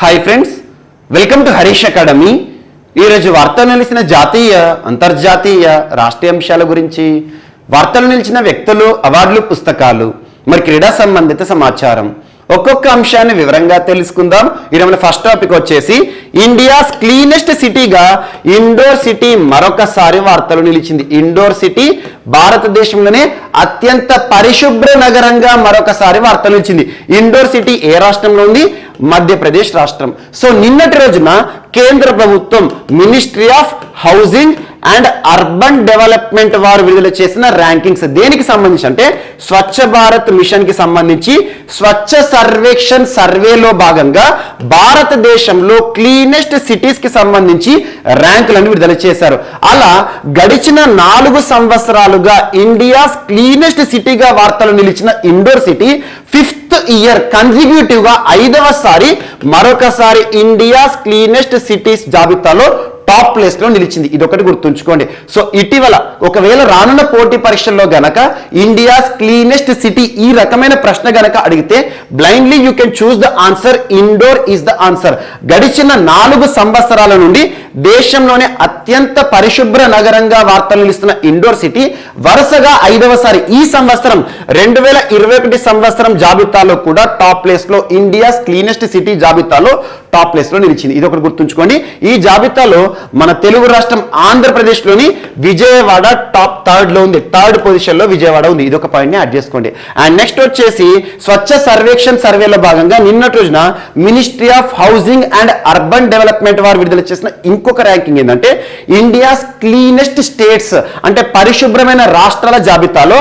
Hi friends, welcome to Harish academy. ఈరోజు వార్తలు నిలిచిన జాతీయ, అంతర్జాతీయ, రాష్ట్రీయ అంశాల గురించి, వార్తలు నిలిచిన వ్యక్తులు, అవార్డులు, పుస్తకాలు, మరి క్రీడా సంబంధిత సమాచారం ఒక్కొక్క అంశాన్ని వివరంగా తెలుసుకుందాం. ఈరోజు మన ఫస్ట్ టాపిక్ వచ్చేసి ఇండియాస్ క్లీనెస్ట్ సిటీగా ఇండోర్ సిటీ మరొకసారి వార్తలు నిలిచింది. ఇండోర్ సిటీ భారతదేశంలోనే అత్యంత పరిశుభ్ర నగరంగా మరొకసారి వార్తలు నిలిచింది. ఇండోర్ సిటీ ఏ రాష్ట్రంలో ఉంది? మధ్యప్రదేశ్ రాష్ట్రం. సో నిన్నటి రోజున కేంద్ర ప్రభుత్వం ministry of housing and urban development వారు విడుదల చేసిన ర్యాంకింగ్స్ దేనికి సంబంధించి అంటే స్వచ్ఛ భారత్ మిషన్ కి సంబంధించి స్వచ్ఛ సర్వేక్షణ్ సర్వేలో భాగంగా భారతదేశంలో క్లీనెస్ట్ సిటీస్ కి సంబంధించి ర్యాంకులను విడుదల చేశారు. అలా గడిచిన 4 సంవత్సరాలుగా ఇండియాస్ క్లీనెస్ట్ సిటీగా వార్తలు నిలిచిన indoor city 5th year consecutive గా 5వసారి మరొకసారి ఇండియాస్ క్లీనెస్ట్ సిటీస్ జాబితాలో టాప్ ప్లేస్ లో నిలిచింది. ఇది ఒకటి గుర్తుంచుకోండి. సో ఇటీవల ఒకవేళ రానున్న పోటీ పరీక్షల్లో గనక ఇండియాస్ క్లీనెస్ట్ సిటీ ఈ రకమైన ప్రశ్న గనక అడిగితే blindly you can choose the answer. Indore is the answer. గడిచిన 4 సంవత్సరాల నుండి దేశంలోనే అత్యంత పరిశుభ్ర నగరంగా వార్తలు నిలుస్తున్న ఇండోర్ సిటీ వరుసగా 5వసారి ఈ సంవత్సరం 2021 సంవత్సరం జాబితాలో కూడా టాప్ ప్లేస్ లో ఇండియాస్ క్లీనెస్ట్ సిటీ జాబితాలో టాప్ ప్లేస్ లో నిలిచింది. ఇది ఒకటి గుర్తుంచుకోండి. ఈ జాబితాలో మన తెలుగు రాష్ట్రం ఆంధ్రప్రదేశ్ లోని విజయవాడ టాప్ 3rd లో ఉంది. 3rd పొజిషన్ లో విజయవాడ ఉంది. ఇది ఒక పాయింట్ ని యాడ్ చేసుకోండి. అండ్ నెక్స్ట్ వచ్చేసి స్వచ్ఛ సర్వేక్షణ్ సర్వేలో భాగంగా నిన్నటి రోజున ministry of housing and urban development వారు విడుదల చేసిన ఇంకొక ర్యాంకింగ్ ఏంటంటే ఇండియాస్ క్లీనెస్ట్ స్టేట్స్ అంటే పరిశుభ్రమైన రాష్ట్రాల జాబితాలో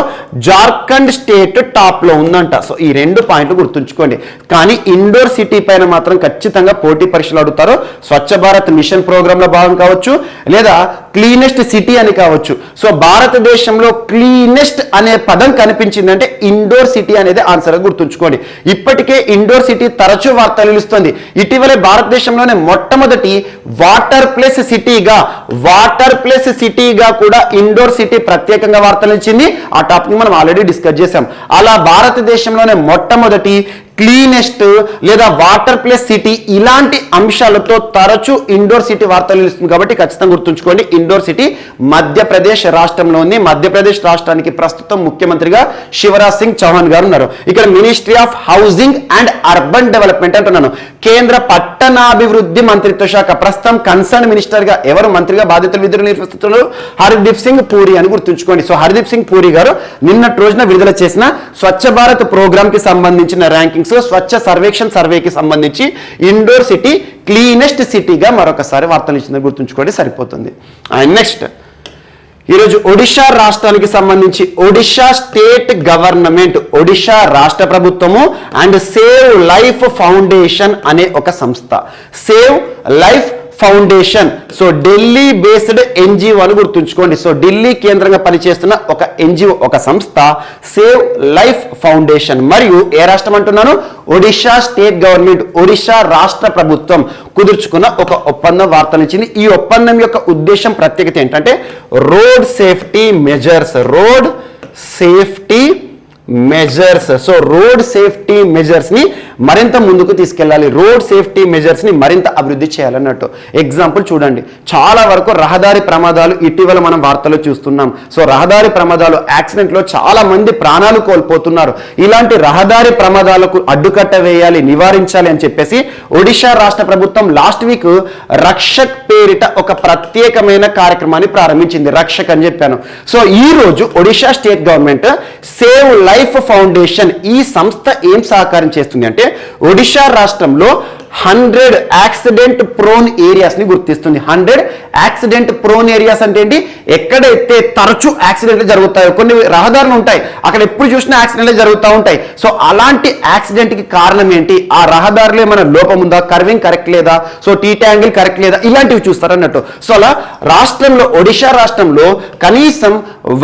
జార్ఖండ్ స్టేట్ టాప్ లో ఉందంట. సో ఈ 2 పాయింట్లు గుర్తుంచుకోండి. కానీ ఇండోర్ సిటీ పైన మాత్రం ఖచ్చితంగా పోటీ పరీక్షలు అడుగుతారు. స్వచ్ఛ భారత్ మిషన్ ప్రోగ్రామ్ లో భాగం కావచ్చు లేదా క్లీనెస్ట్ సిటీ అని కావచ్చు. సో భారతదేశంలో క్లీనెస్ట్ అనే పదం కనిపించిందంటే ఇండోర్ సిటీ అనేది ఆన్సర్ గుర్తుంచుకోండి. ఇప్పటికే ఇండోర్ సిటీ తరచూ వార్తలు నిలుస్తుంది. ఇటీవలే భారతదేశంలోనే మొట్టమొదటి వాటర్ ప్లస్ సిటీగా కూడా ఇండోర్ సిటీ ప్రత్యేకంగా వార్తలు ఇచ్చింది. ఆ టాపిక్ మనం ఆల్రెడీ డిస్కస్ చేశాం. అలా భారతదేశంలోనే మొట్టమొదటి క్లీనెస్ట్ లేదా వాటర్ ప్లస్ సిటీ ఇలాంటి అంశాలతో తరచూ ఇండోర్ సిటీ వార్తలు నిలుస్తుంది. కాబట్టి ఖచ్చితంగా గుర్తుంచుకోండి, ఇండోర్ సిటీ మధ్యప్రదేశ్ రాష్ట్రంలో ఉంది. మధ్యప్రదేశ్ రాష్ట్రానికి ప్రస్తుతం ముఖ్యమంత్రిగా శివరాజ్ సింగ్ చౌహాన్ గారు ఉన్నారు. ఇక్కడ ministry of housing and urban development అంటున్నాను. కేంద్ర పట్టణాభివృద్ధి మంత్రిత్వ శాఖ ప్రస్తుతం కన్సర్న్ మినిస్టర్ గా ఎవరు మంత్రిగా బాధ్యతలు విధులు నిర్వహిస్తున్నారు? హర్దీప్ సింగ్ పూరి అని గుర్తుంచుకోండి. సో హర్దీప్ సింగ్ పూరి గారు నిన్నటి రోజున విడుదల చేసిన స్వచ్ఛ భారత్ ప్రోగ్రామ్ కి సంబంధించిన ర్యాంకింగ్స్ స్వచ్ఛ సర్వేక్షణ్ సర్వేకి సంబంధించి ఇండోర్ సిటీ క్లీనెస్ట్ సిటీగా మరొకసారి వార్తలు ఇచ్చిందని గుర్తుంచుకోండి, సరిపోతుంది. అండ్ నెక్స్ట్ ఈరోజు ఒడిషా రాష్ట్రానికి సంబంధించి ఒడిషా స్టేట్ గవర్నమెంట్, ఒడిషా రాష్ట్ర ప్రభుత్వము అండ్ సేవ్ లైఫ్ ఫౌండేషన్ అనే ఒక సంస్థ, save life foundation. So Delhi based NGO అని గుర్తుంచుకోండి. సో ఢిల్లీ కేంద్రంగా పనిచేస్తున్న ఒక ఎన్జిఓ, ఒక సంస్థ సేవ్ లైఫ్ ఫౌండేషన్. మరియు ఏ రాష్ట్రం అంటున్నాను? ఒడిషా స్టేట్ గవర్నమెంట్, ఒడిషా రాష్ట్ర ప్రభుత్వం కుదుర్చుకున్న ఒక ఒప్పందం వార్తలు ఇచ్చింది. ఈ ఒప్పందం యొక్క ఉద్దేశం, ప్రత్యేకత ఏంటంటే road safety measures. So road safety measures ని మరింత ముందుకు తీసుకెళ్ళాలి. రోడ్ సేఫ్టీ మెజర్స్ ని మరింత అభివృద్ధి చేయాలన్నట్టు. ఎగ్జాంపుల్ చూడండి, చాలా వరకు రహదారి ప్రమాదాలు ఇటీవల మనం వార్తలు చూస్తున్నాం. సో రహదారి ప్రమాదాలు, యాక్సిడెంట్ లో చాలా మంది ప్రాణాలు కోల్పోతున్నారు. ఇలాంటి రహదారి ప్రమాదాలకు అడ్డుకట్ట వేయాలి, నివారించాలి అని చెప్పేసి ఒడిషా రాష్ట్ర ప్రభుత్వం లాస్ట్ వీక్ రక్షక్ పేరిట ఒక ప్రత్యేకమైన కార్యక్రమాన్ని ప్రారంభించింది. రక్షక్ అని చెప్పాను. సో ఈ రోజు Odisha state government save life foundation ఈ సంస్థ ఏం సహకారం చేస్తుంది అంటే ఒడిషా రాష్ట్రంలో 100 యాక్సిడెంట్ ప్రోన్ ఏరియాస్ ని గుర్తిస్తుంది. 100 యాక్సిడెంట్ ప్రోన్ ఏరియాస్ అంటే ఏంటి? ఎక్కడైతే తరచూ యాక్సిడెంట్లు జరుగుతాయో, కొన్ని రహదారులు ఉంటాయి, అక్కడ ఎప్పుడు చూసినా యాక్సిడెంట్లు జరుగుతూ ఉంటాయి. సో అలాంటి యాక్సిడెంట్ కి కారణం ఏంటి? ఆ రహదారులో ఏమైనా లోపం ఉందా, కర్వింగ్ కరెక్ట్ లేదా, సో టీటీ యాంగిల్ కరెక్ట్ లేదా, ఇలాంటివి చూస్తారు అన్నట్టు. సో అలా రాష్ట్రంలో, ఒడిషా రాష్ట్రంలో కనీసం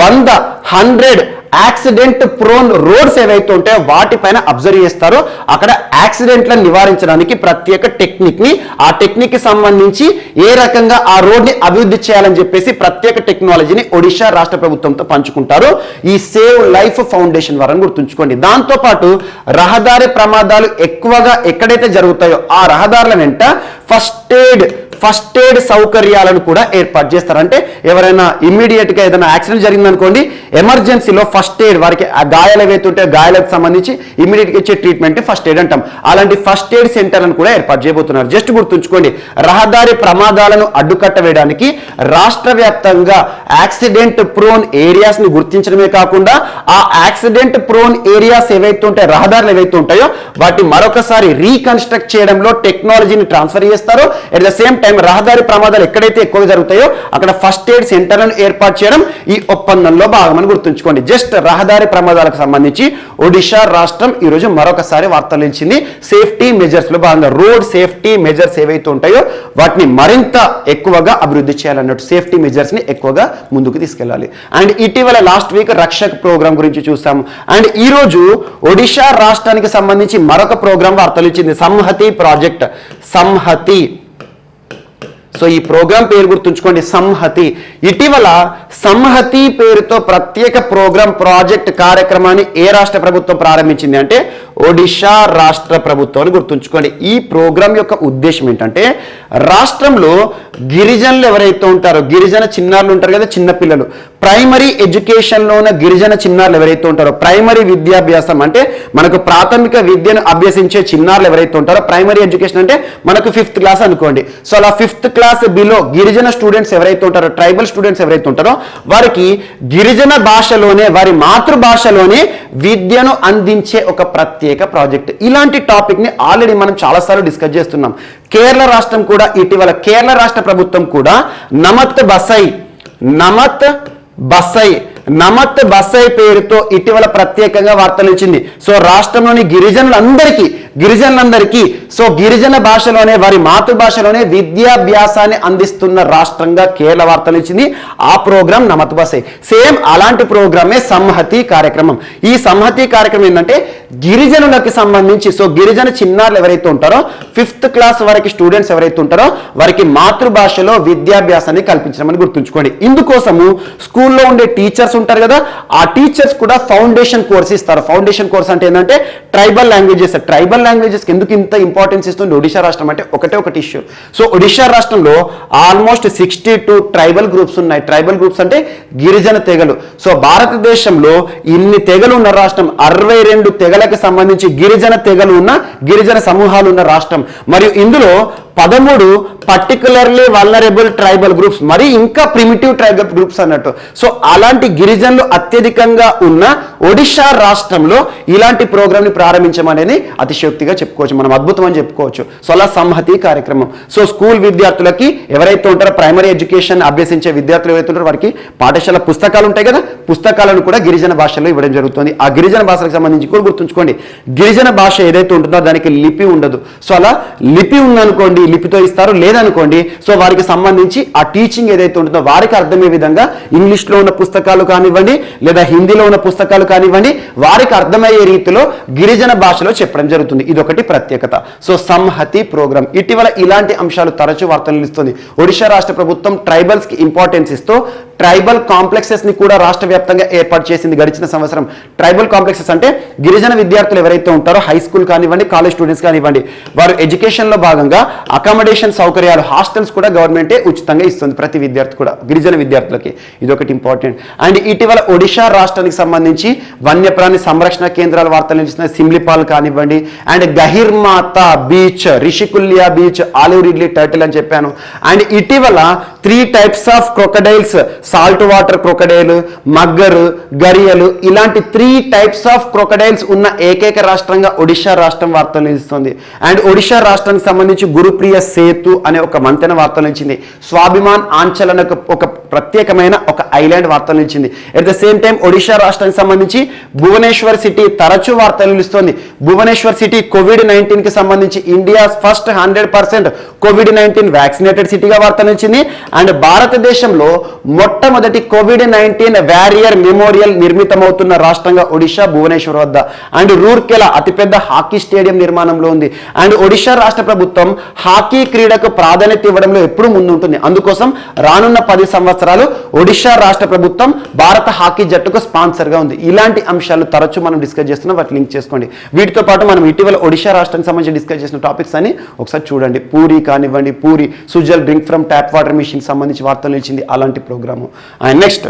100 యాక్సిడెంట్ ప్రోన్ రోడ్స్ ఏవైతే ఉంటాయో వాటిపైన అబ్జర్వ్ చేస్తారో అక్కడ యాక్సిడెంట్లను నివారించడానికి ప్రత్యేక టెక్నిక్ ని, ఆ టెక్నిక్ కి సంబంధించి ఏ రకంగా ఆ రోడ్ ని అభివృద్ధి చేయాలని చెప్పేసి ప్రత్యేక టెక్నాలజీని ఒడిశా రాష్ట్ర ప్రభుత్వంతో పంచుకుంటారు ఈ సేవ్ లైఫ్ ఫౌండేషన్ వారని గుర్తుంచుకోండి. దాంతో పాటు రహదారి ప్రమాదాలు ఎక్కువగా ఎక్కడైతే జరుగుతాయో ఆ రహదారుల వెంట ఫస్ట్ ఎయిడ్ సౌకర్యాలను కూడా ఏర్పాటు చేస్తారు. అంటే ఎవరైనా ఇమ్మీడియట్ గా ఏదైనా యాక్సిడెంట్ జరిగిందనుకోండి, ఎమర్జెన్సీలో ఫస్ట్ ఎయిడ్, వారికి ఆ గాయాలు ఏవైతే ఉంటే గాయాలకు సంబంధించి ఇమ్మీడియట్ గా ఇచ్చే ట్రీట్మెంట్ ఫస్ట్ ఎయిడ్ అంటాం. అలాంటి ఫస్ట్ ఎయిడ్ సెంటర్లను కూడా ఏర్పాటు చేయబోతున్నారు. జస్ట్ గుర్తుంచుకోండి, రహదారి ప్రమాదాలను అడ్డుకట్ట వేయడానికి రాష్ట్ర వ్యాప్తంగా యాక్సిడెంట్ ప్రోన్ ఏరియాస్ ని గుర్తించడమే కాకుండా ఆ యాక్సిడెంట్ ప్రోన్ ఏరియాస్ ఏవైతే ఉంటాయో, రహదారులు ఏవైతే ఉంటాయో వాటి మరొకసారి రీకన్స్ట్రక్ట్ చేయడంలో టెక్నాలజీని ట్రాన్స్ఫర్ చేస్తారు. ఎట్ ద సేమ్ టైం రహదారి ప్రమాదాలు ఎక్కడైతే ఎక్కువగా జరుగుతాయో అక్కడ ఫస్ట్ ఎయిడ్ సెంటర్లను ఏర్పాటు చేయడం ఈ ఒప్పందంలో భాగమని గుర్తుంచుకోండి. జస్ట్ రహదారి ప్రమాదాలకు సంబంధించి ఒడిశా రాష్ట్రం ఈ రోజు మరొకసారి వార్తలు ఇచ్చింది. సేఫ్టీ మెజర్స్ లో భాగంగా రోడ్ సేఫ్టీ మెజర్స్ ఏవైతే ఉంటాయో వాటిని మరింత ఎక్కువగా అభివృద్ధి చేయాలన్నట్టు, సేఫ్టీ మెజర్స్ ని ఎక్కువగా ముందుకు తీసుకెళ్లాలి. అండ్ ఇటీవల లాస్ట్ వీక్ రక్షక్ ప్రోగ్రామ్ గురించి చూసాము. అండ్ ఈ రోజు ఒడిశా రాష్ట్రానికి సంబంధించి మరొక ప్రోగ్రామ్ వార్తలు ఇచ్చింది, సంహతి ప్రాజెక్ట్. సంహతి, సో ఈ ప్రోగ్రామ్ పేరు గుర్తుంచుకోండి, సంహతి. ఇటీవల సంహతి పేరుతో ప్రత్యేక ప్రోగ్రామ్ ప్రాజెక్ట్ కార్యక్రమాన్ని ఏ రాష్ట్ర ప్రభుత్వం ప్రారంభించింది అంటే ఒడిశా రాష్ట్ర ప్రభుత్వం అని గుర్తుంచుకోండి. ఈ ప్రోగ్రామ్ యొక్క ఉద్దేశం ఏంటంటే రాష్ట్రంలో గిరిజనులు ఎవరైతే ఉంటారో, గిరిజన చిన్నారులు ఉంటారు కదా, చిన్నపిల్లలు, ప్రైమరీ ఎడ్యుకేషన్లో ఉన్న గిరిజన చిన్నారులు ఎవరైతే ఉంటారో, ప్రైమరీ విద్యాభ్యాసం అంటే మనకు ప్రాథమిక విద్యను అభ్యసించే చిన్నారులు ఎవరైతే ఉంటారో, ప్రైమరీ ఎడ్యుకేషన్ అంటే మనకు 5th క్లాస్ అనుకోండి. సో అలా 5th క్లాస్ బిలో గిరిజన స్టూడెంట్స్ ఎవరైతే ఉంటారో, ట్రైబల్ స్టూడెంట్స్ ఎవరైతే ఉంటారో వారికి గిరిజన భాషలోనే, వారి మాతృభాషలోనే విద్యను అందించే ఒక ప్రత్యేక ప్రాజెక్ట్. ఇలాంటి టాపిక్ ని ఆల్రెడీ మనం చాలాసార్లు డిస్కస్ చేస్తున్నాం. కేరళ రాష్ట్రం కూడా ఇటీవల, కేరళ రాష్ట్ర ప్రభుత్వం కూడా నమత్ బసై పేరుతో ఇటీవల ప్రత్యేకంగా వార్తలు ఇచ్చింది. సో రాష్ట్రంలోని గిరిజనులందరికీ సో గిరిజన భాషలోనే, వారి మాతృభాషలోనే విద్యాభ్యాసాన్ని అందిస్తున్న రాష్ట్రంగా కేరళ వార్తలు ఇచ్చింది. ఆ ప్రోగ్రామ్ నమత్ బసై. సేమ్ అలాంటి ప్రోగ్రామే సంహతి కార్యక్రమం. ఈ సంహతి కార్యక్రమం ఏంటంటే గిరిజనులకు సంబంధించి, సో గిరిజన చిన్నారులు ఎవరైతే ఉంటారో, 5th క్లాస్ వరకు స్టూడెంట్స్ ఎవరైతే ఉంటారో వారికి మాతృభాషలో విద్యాభ్యాసాన్ని కల్పించడం అని గుర్తుంచుకోండి. ఇందుకోసము స్కూల్లో ఉండే టీచర్స్ ఉంటారు కదా, ఆ టీచర్స్ కూడా ఫౌండేషన్ కోర్స్ ఇస్తారు. ఫౌండేషన్ కోర్స్ అంటే ఏంటంటే ట్రైబల్ లాంగ్వేజెస్ ఎందుకు ఇంత ఇంపార్టెన్స్ ఇస్తుంది ఒడిశా రాష్ట్రం అంటే ఒకటి ఇష్యూ. సో ఒడిశా రాష్ట్రంలో ఆల్మోస్ట్ 62 ట్రైబల్ గ్రూప్స్ ఉన్నాయి. ట్రైబల్ గ్రూప్స్ అంటే గిరిజన తెగలు. సో భారతదేశంలో ఇన్ని తెగలు ఉన్న రాష్ట్రం, 62 తెగలకు సంబంధించి గిరిజన తెగలు ఉన్న, గిరిజన సమూహాలు ఉన్న రాష్ట్రం. మరియు ఇందులో 13 పర్టికులర్లీ వల్నరబుల్ ట్రైబల్ గ్రూప్స్, మరి ఇంకా ప్రిమిటివ్ ట్రైబల్ గ్రూప్స్ అన్నట్టు. సో అలాంటి గిరిజనులు అత్యధికంగా ఉన్న ఒడిశా రాష్ట్రంలో ఇలాంటి ప్రోగ్రామ్ ని ప్రారంభించమనేది అతిశయోక్తిగా చెప్పుకోవచ్చు, మనం అద్భుతం అని చెప్పుకోవచ్చు. సో అలా సంహతి కార్యక్రమం. సో స్కూల్ విద్యార్థులకి ఎవరైతే ఉంటారో, ప్రైమరీ ఎడ్యుకేషన్ అభ్యసించే విద్యార్థులు ఎవరైతే ఉంటారో వారికి పాఠశాల పుస్తకాలు ఉంటాయి కదా, పుస్తకాలను కూడా గిరిజన భాషలో ఇవ్వడం జరుగుతుంది. ఆ గిరిజన భాషలకు సంబంధించి కూడా గుర్తుంచుకోండి, గిరిజన భాష ఏదైతే ఉంటుందో దానికి లిపి ఉండదు. సో అలా లిపి ఉందనుకోండి, లిపితో ఇస్తారు. లేదనుకోండి సో వారికి సంబంధించి ఆ టీచింగ్ ఏదైతే ఉంటుందో వారికి అర్థమయ్యే విధంగా ఇంగ్లీష్లో ఉన్న పుస్తకాలు కానివ్వండి, లేదా హిందీలో ఉన్న పుస్తకాలు కానివ్వండి, వారికి అర్థమయ్యే రీతిలో గిరిజన భాషలో చెప్పడం జరుగుతుంది. ఇదొకటి ప్రత్యేకత. So Samhati programme. ఇటీవల ఇలాంటి అంశాలు తరచూ వార్తలు ఇస్తుంది. ఒడిశా రాష్ట్ర ప్రభుత్వం ట్రైబల్స్ కి ఇంపార్టెన్స్ ఇస్తూ ట్రైబల్ కాంప్లెక్సెస్ ని కూడా రాష్ట్ర వ్యాప్తంగా ఏర్పాటు చేసింది గడిచిన సంవత్సరం. ట్రైబల్ కాంప్లెక్సెస్ అంటే గిరిజన విద్యార్థులు ఎవరైతే ఉంటారో, హై స్కూల్ కానివ్వండి, కాలేజ్ స్టూడెంట్స్ కానివ్వండి, వారు ఎడ్యుకేషన్ లో భాగంగా అకామిడేషన్ సౌకర్యాలు, హాస్టల్స్ కూడా గవర్నమెంటే ఉచితంగా ఇస్తుంది ప్రతి విద్యార్థి కూడా, గిరిజన విద్యార్థులకి. ఇదొకటి ఇంపార్టెంట్. అండ్ ఇటీవల ఒడిశా రాష్ట్రానికి సంబంధించి వన్యప్రాణి సంరక్షణ కేంద్రాల వార్తలు నిలిచిన సిమ్లిపాల్ కానివ్వండి, and Gahirmatha beach, Rushikulya beach, olive ridley turtle అని చెప్పాను. అండ్ ఇటీవల 3 types of crocodiles, salt water crocodile, mugger, gharial, ఇలాంటి 3 types ఆఫ్ క్రొకడైల్స్ ఉన్న ఏకైక రాష్ట్రంగా ఒడిశా రాష్ట్రం వార్తలు నిలుస్తుంది. అండ్ ఒడిశా రాష్ట్రానికి సంబంధించి గురుప్రియ సేతు అనే ఒక వంతెన వార్తలు నిలిచింది. స్వాభిమాన్ ఆంచల్ అనే ఒక ప్రత్యేకమైన ఒక ఐలాండ్ వార్తలు నిలిచింది. At the same time Odisha రాష్ట్రానికి సంబంధించి భువనేశ్వర్ సిటీ తరచూ వార్తలు నిలుస్తుంది. భువనేశ్వర్ సిటీ కోవిడ్-19 కి సంబంధించి ఇండియా ఫస్ట్ 100% కోవిడ్-19 వ్యాక్సినేటెడ్ సిటీగా వార్తలు నిలిచింది. అండ్ భారతదేశంలో మొట్టమొదటి కోవిడ్-19 వారియర్ మెమోరియల్ నిర్మితమవుతున్న రాష్ట్రంగా ఒడిశా భువనేశ్వర్ వద్ద. అండ్ రూర్కెలా అతిపెద్ద హాకీ స్టేడియం నిర్మాణంలో ఉంది. అండ్ ఒడిశా రాష్ట్ర ప్రభుత్వం హాకీ క్రీడకు ప్రాధాన్యత ఇవ్వడంలో ఎప్పుడు ముందుంటుంది. అందుకోసం రానున్న 10 సంవత్సరాలు ఒడిశా రాష్ట్ర ప్రభుత్వం భారత హాకీ జట్టుకు స్పాన్సర్గా ఉంది. ఇలాంటి అంశాలు తరచూ మనం డిస్కస్ చేస్తున్నాం, వాటి లింక్ చేసుకోండి. వీటితో పాటు మనం ఇటీవల ఒడిశా రాష్ట్రానికి సంబంధించి డిస్కస్ చేసిన టాపిక్స్ అని ఒకసారి చూడండి. పూరి కానివ్వండి, Puri Sujal drink from tap water mission సంబంధించి వార్తలు నిలిచింది, అలాంటి ప్రోగ్రాము. అండ్ నెక్స్ట్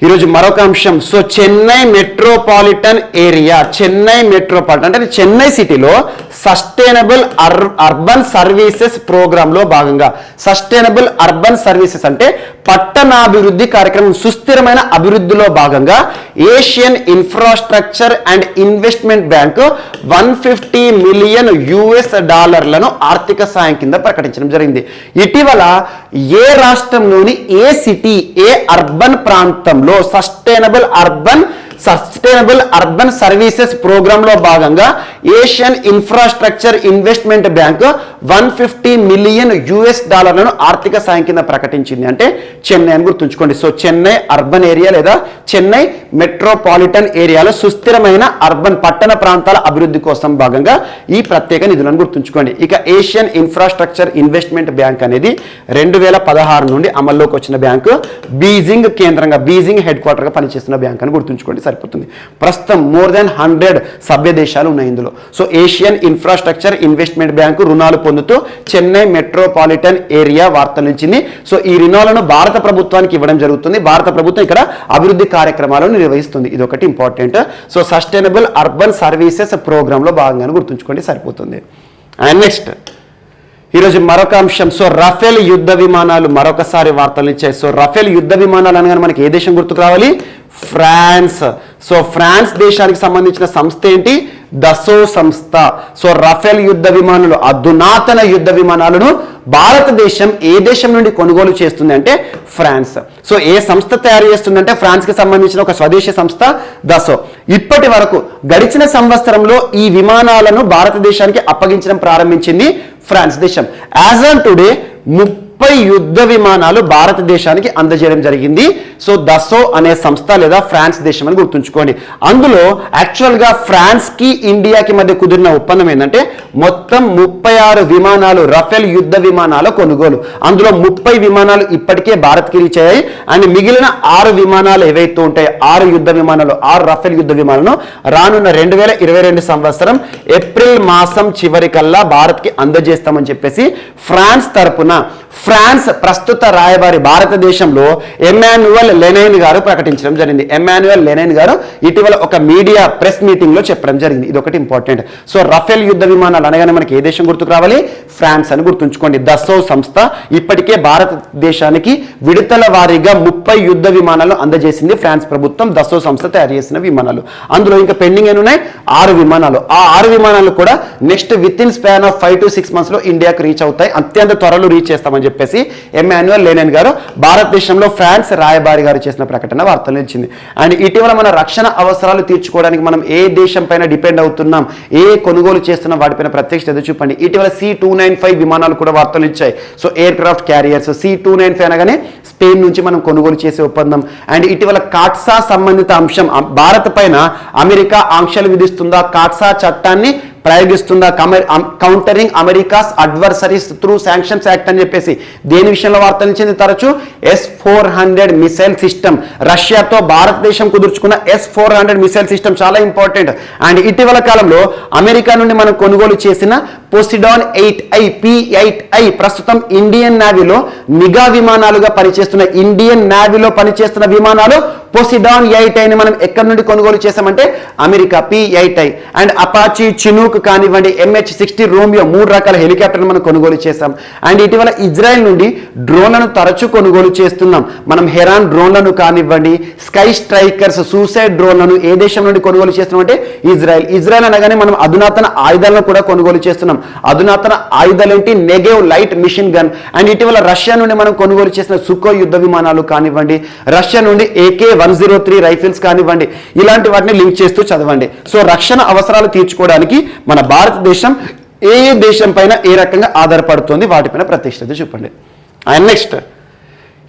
ఈరోజు మరొక అంశం. So Chennai metropolitan area, Chennai metropolitan అంటే చెన్నై సిటీలో సస్టైనబుల్ అర్బన్ సర్వీసెస్ ప్రోగ్రాంలో భాగంగా, సస్టైనబుల్ అర్బన్ సర్వీసెస్ అంటే పట్టణాభివృద్ధి కార్యక్రమం, సుస్థిరమైన అభివృద్ధిలో భాగంగా Asian infrastructure and investment bank $150 million ఆర్థిక సాయం కింద ప్రకటించడం జరిగింది. ఇటీవల ఏ రాష్ట్రంలోని ఏ సిటీ, ఏ అర్బన్ ప్రాంతంలో సస్టైనబుల్ అర్బన్ సర్వీసెస్ ప్రోగ్రాంలో భాగంగా Asian infrastructure investment bank $150 million ఆర్థిక సాయం కింద ప్రకటించింది అంటే చెన్నై అని గుర్తుంచుకోండి. సో చెన్నై అర్బన్ ఏరియా లేదా చెన్నై మెట్రోపాలిటన్ ఏరియాలో సుస్థిరమైన అర్బన్ పట్టణ ప్రాంతాల అభివృద్ధి కోసం భాగంగా ఈ ప్రత్యేక నిధులను గుర్తుంచుకోండి. ఇక ఏషియన్ ఇన్ఫ్రాస్ట్రక్చర్ ఇన్వెస్ట్మెంట్ బ్యాంక్ అనేది 2016 నుండి అమల్లోకి వచ్చిన బ్యాంకు, బీజింగ్ కేంద్రంగా, బీజింగ్ హెడ్ క్వార్టర్గా పనిచేస్తున్న బ్యాంక్ అని గుర్తుంచుకోండి, సరిపోతుంది. ప్రస్తుతం more than 100 సభ్య దేశాలు ఉన్నాయి ఇందులో. So Asian infrastructure investment bank రుణాలు పొందుతూ చెన్నై మెట్రోపాలిటన్ ఏరియా వార్తలు ఇచ్చింది. సో ఈ రుణాలను భారత ప్రభుత్వానికి ఇవ్వడం జరుగుతుంది. భారత ప్రభుత్వం ఇక్కడ అభివృద్ధి కార్యక్రమాలను నిర్వహిస్తుంది. ఇది ఒకటి important. So sustainable urban services ప్రోగ్రాంలో భాగంగా గుర్తుంచుకోండి, సరిపోతుంది. అండ్ నెక్స్ట్ ఈరోజు మరొక అంశం. సో రఫేల్ యుద్ధ విమానాలు మరొకసారి వార్తలు ఇచ్చాయి. సో రఫేల్ యుద్ధ విమానాలు అనగానే మనకి ఏ దేశం గుర్తుకు రావాలి? ఫ్రాన్స్. సో ఫ్రాన్స్ దేశానికి సంబంధించిన సంస్థ ఏంటి? దసో సంస్థ. సో రఫేల్ యుద్ధ విమానాలు, అధునాతన యుద్ధ విమానాలను భారతదేశం ఏ దేశం నుండి కొనుగోలు చేస్తుంది అంటే ఫ్రాన్స్. సో ఏ సంస్థ తయారు చేస్తుందంటే ఫ్రాన్స్ కి సంబంధించిన ఒక స్వదేశీ సంస్థ దసో. ఇప్పటి వరకు గడిచిన సంవత్సరంలో ఈ విమానాలను భారతదేశానికి అప్పగించడం ప్రారంభించింది ఫ్రాన్స్ దేశం. యాజ్ ఆన్ టుడే 30 యుద్ధ విమానాలు భారతదేశానికి అందజేయడం జరిగింది. సో దసో అనే సంస్థ లేదా ఫ్రాన్స్ దేశం అని గుర్తుంచుకోండి. అందులో యాక్చువల్గా ఫ్రాన్స్ కి ఇండియాకి మధ్య కుదిరిన ఒప్పందం ఏంటంటే మొత్తం 36 విమానాలు, రఫేల్ యుద్ధ విమానాల కొనుగోలు. అందులో 30 విమానాలు ఇప్పటికే భారత్కి రీచ్ అయ్యాయి. అండ్ మిగిలిన 6 విమానాలు ఏవైతే ఉంటాయో, 6 యుద్ధ విమానాలు, 6 రఫేల్ యుద్ధ విమానాలను రానున్న 2022 సంవత్సరం ఏప్రిల్ మాసం చివరికల్లా భారత్కి అందజేస్తామని చెప్పేసి ఫ్రాన్స్ తరపున ఫ్రాన్స్ ప్రస్తుత రాయబారి భారతదేశంలో ఎమాన్యుయల్ లెనైన్ గారు ప్రకటించడం జరిగింది. ఎమాన్యుయల్ లెనైన్ గారు ఇటీవల ఒక మీడియా ప్రెస్ మీటింగ్ లో చెప్పడం జరిగింది. ఇది ఒకటి ఇంపార్టెంట్. సో రఫేల్ యుద్ధ విమానాలు అనగానే మనకి ఏ దేశం గుర్తుకు రావాలి? ఫ్రాన్స్ అని గుర్తుంచుకోండి. దసో సంస్థ ఇప్పటికే భారతదేశానికి విడతల వారీగా 30 యుద్ధ విమానాలు అందజేసింది ఫ్రాన్స్ ప్రభుత్వం. దసో సంస్థ తయారు చేసిన విమానాలు. అందులో ఇంకా పెండింగ్ ఏమున్నాయి? 6 విమానాలు. ఆ 6 విమానాలు కూడా next with in span of 5 to 6 months లో ఇండియాకు రీచ్ అవుతాయి. అత్యంత త్వరలో రీచ్ చేస్తామని చెప్పేసి ఎమాన్యుయల్ లెనైన్ గారు భారతదేశంలో ఫ్రాన్స్ రాయబారి గారు చేసిన ప్రకటన వార్తలు ఇచ్చింది. అండ్ ఇటీవల మన రక్షణ అవసరాలు తీర్చుకోవడానికి మనం ఏ దేశం పైన డిపెండ్ అవుతున్నాం, ఏ కొనుగోలు చేస్తున్నాం, వాటిపైన ప్రత్యక్ష శ్రద్ధ చూపండి. ఇటీవల C-295 విమానాలు కూడా వార్తలు ఇచ్చాయి. So air craft carriers C-295 అనగానే స్పెయిన్ నుంచి మనం కొనుగోలు చేసే ఒప్పందం. అండ్ ఇటీవల కాట్సా సంబంధిత అంశం, భారత్ పైన అమెరికా ఆంక్షలు విధిస్తుందా, కాట్సా చట్టాన్ని ప్రయోగిస్తుందా, countering America's adversaries through sanctions act అని చెప్పేసి దేని విషయంలో వార్తలు ఇచ్చింది? తరచు S-400 మిసైల్ సిస్టమ్, రష్యాతో భారతదేశం కుదుర్చుకున్న S-400 మిసైల్ సిస్టమ్ చాలా ఇంపార్టెంట్. అండ్ ఇటీవల కాలంలో అమెరికా నుండి మనం కొనుగోలు చేసిన పోసిడాన్ 8I P-8I ప్రస్తుతం ఇండియన్ నేవీలో నిఘా విమానాలుగా పనిచేస్తున్న, ఇండియన్ నేవీలో పనిచేస్తున్న విమానాలు పోసిడాన్ 8I మనం ఎక్కడి నుండి కొనుగోలు చేసామంటే America P-8I. And Apache, Chinook కానివ్వండి, MH-60 రోమియో 3 రకాల హెలికాప్టర్లు మనం కొనుగోలు చేసాం. అండ్ ఇటీవల ఇజ్రాయెల్ నుండి డ్రోన్లను తరచూ కొనుగోలు చేస్తున్నాం. మనం హెరాన్ డ్రోన్లను కానివ్వండి, స్కై స్ట్రైకర్స్, సూసైడ్ డ్రోన్లను ఏ దేశం నుండి కొనుగోలు చేస్తున్నాం అంటే ఇజ్రాయెల్. ఇజ్రాయెల్ అనగానే మనం అధునాతన ఆయుధాలను కూడా కొనుగోలు చేస్తున్నాం. అధునాతన ఆయుధాలు ఏంటి? Negev light machine gun. And ఇటీవల రష్యా నుండి మనం కొనుగోలు చేసిన సుకోయ్ యుద్ధ విమానాలు కానివ్వండి, రష్యా నుండి AK-103 రైఫిల్స్ కానివ్వండి, ఇలాంటి వాటిని లింక్ చేస్తూ చదవండి. సో రక్షణ అవసరాలు తీర్చుకోవడానికి మన భారతదేశం ఏ దేశం పైన ఏ రకంగా ఆధారపడుతుంది, వాటిపైన ప్రత్యక్షత చూపండి. అండ్ నెక్స్ట్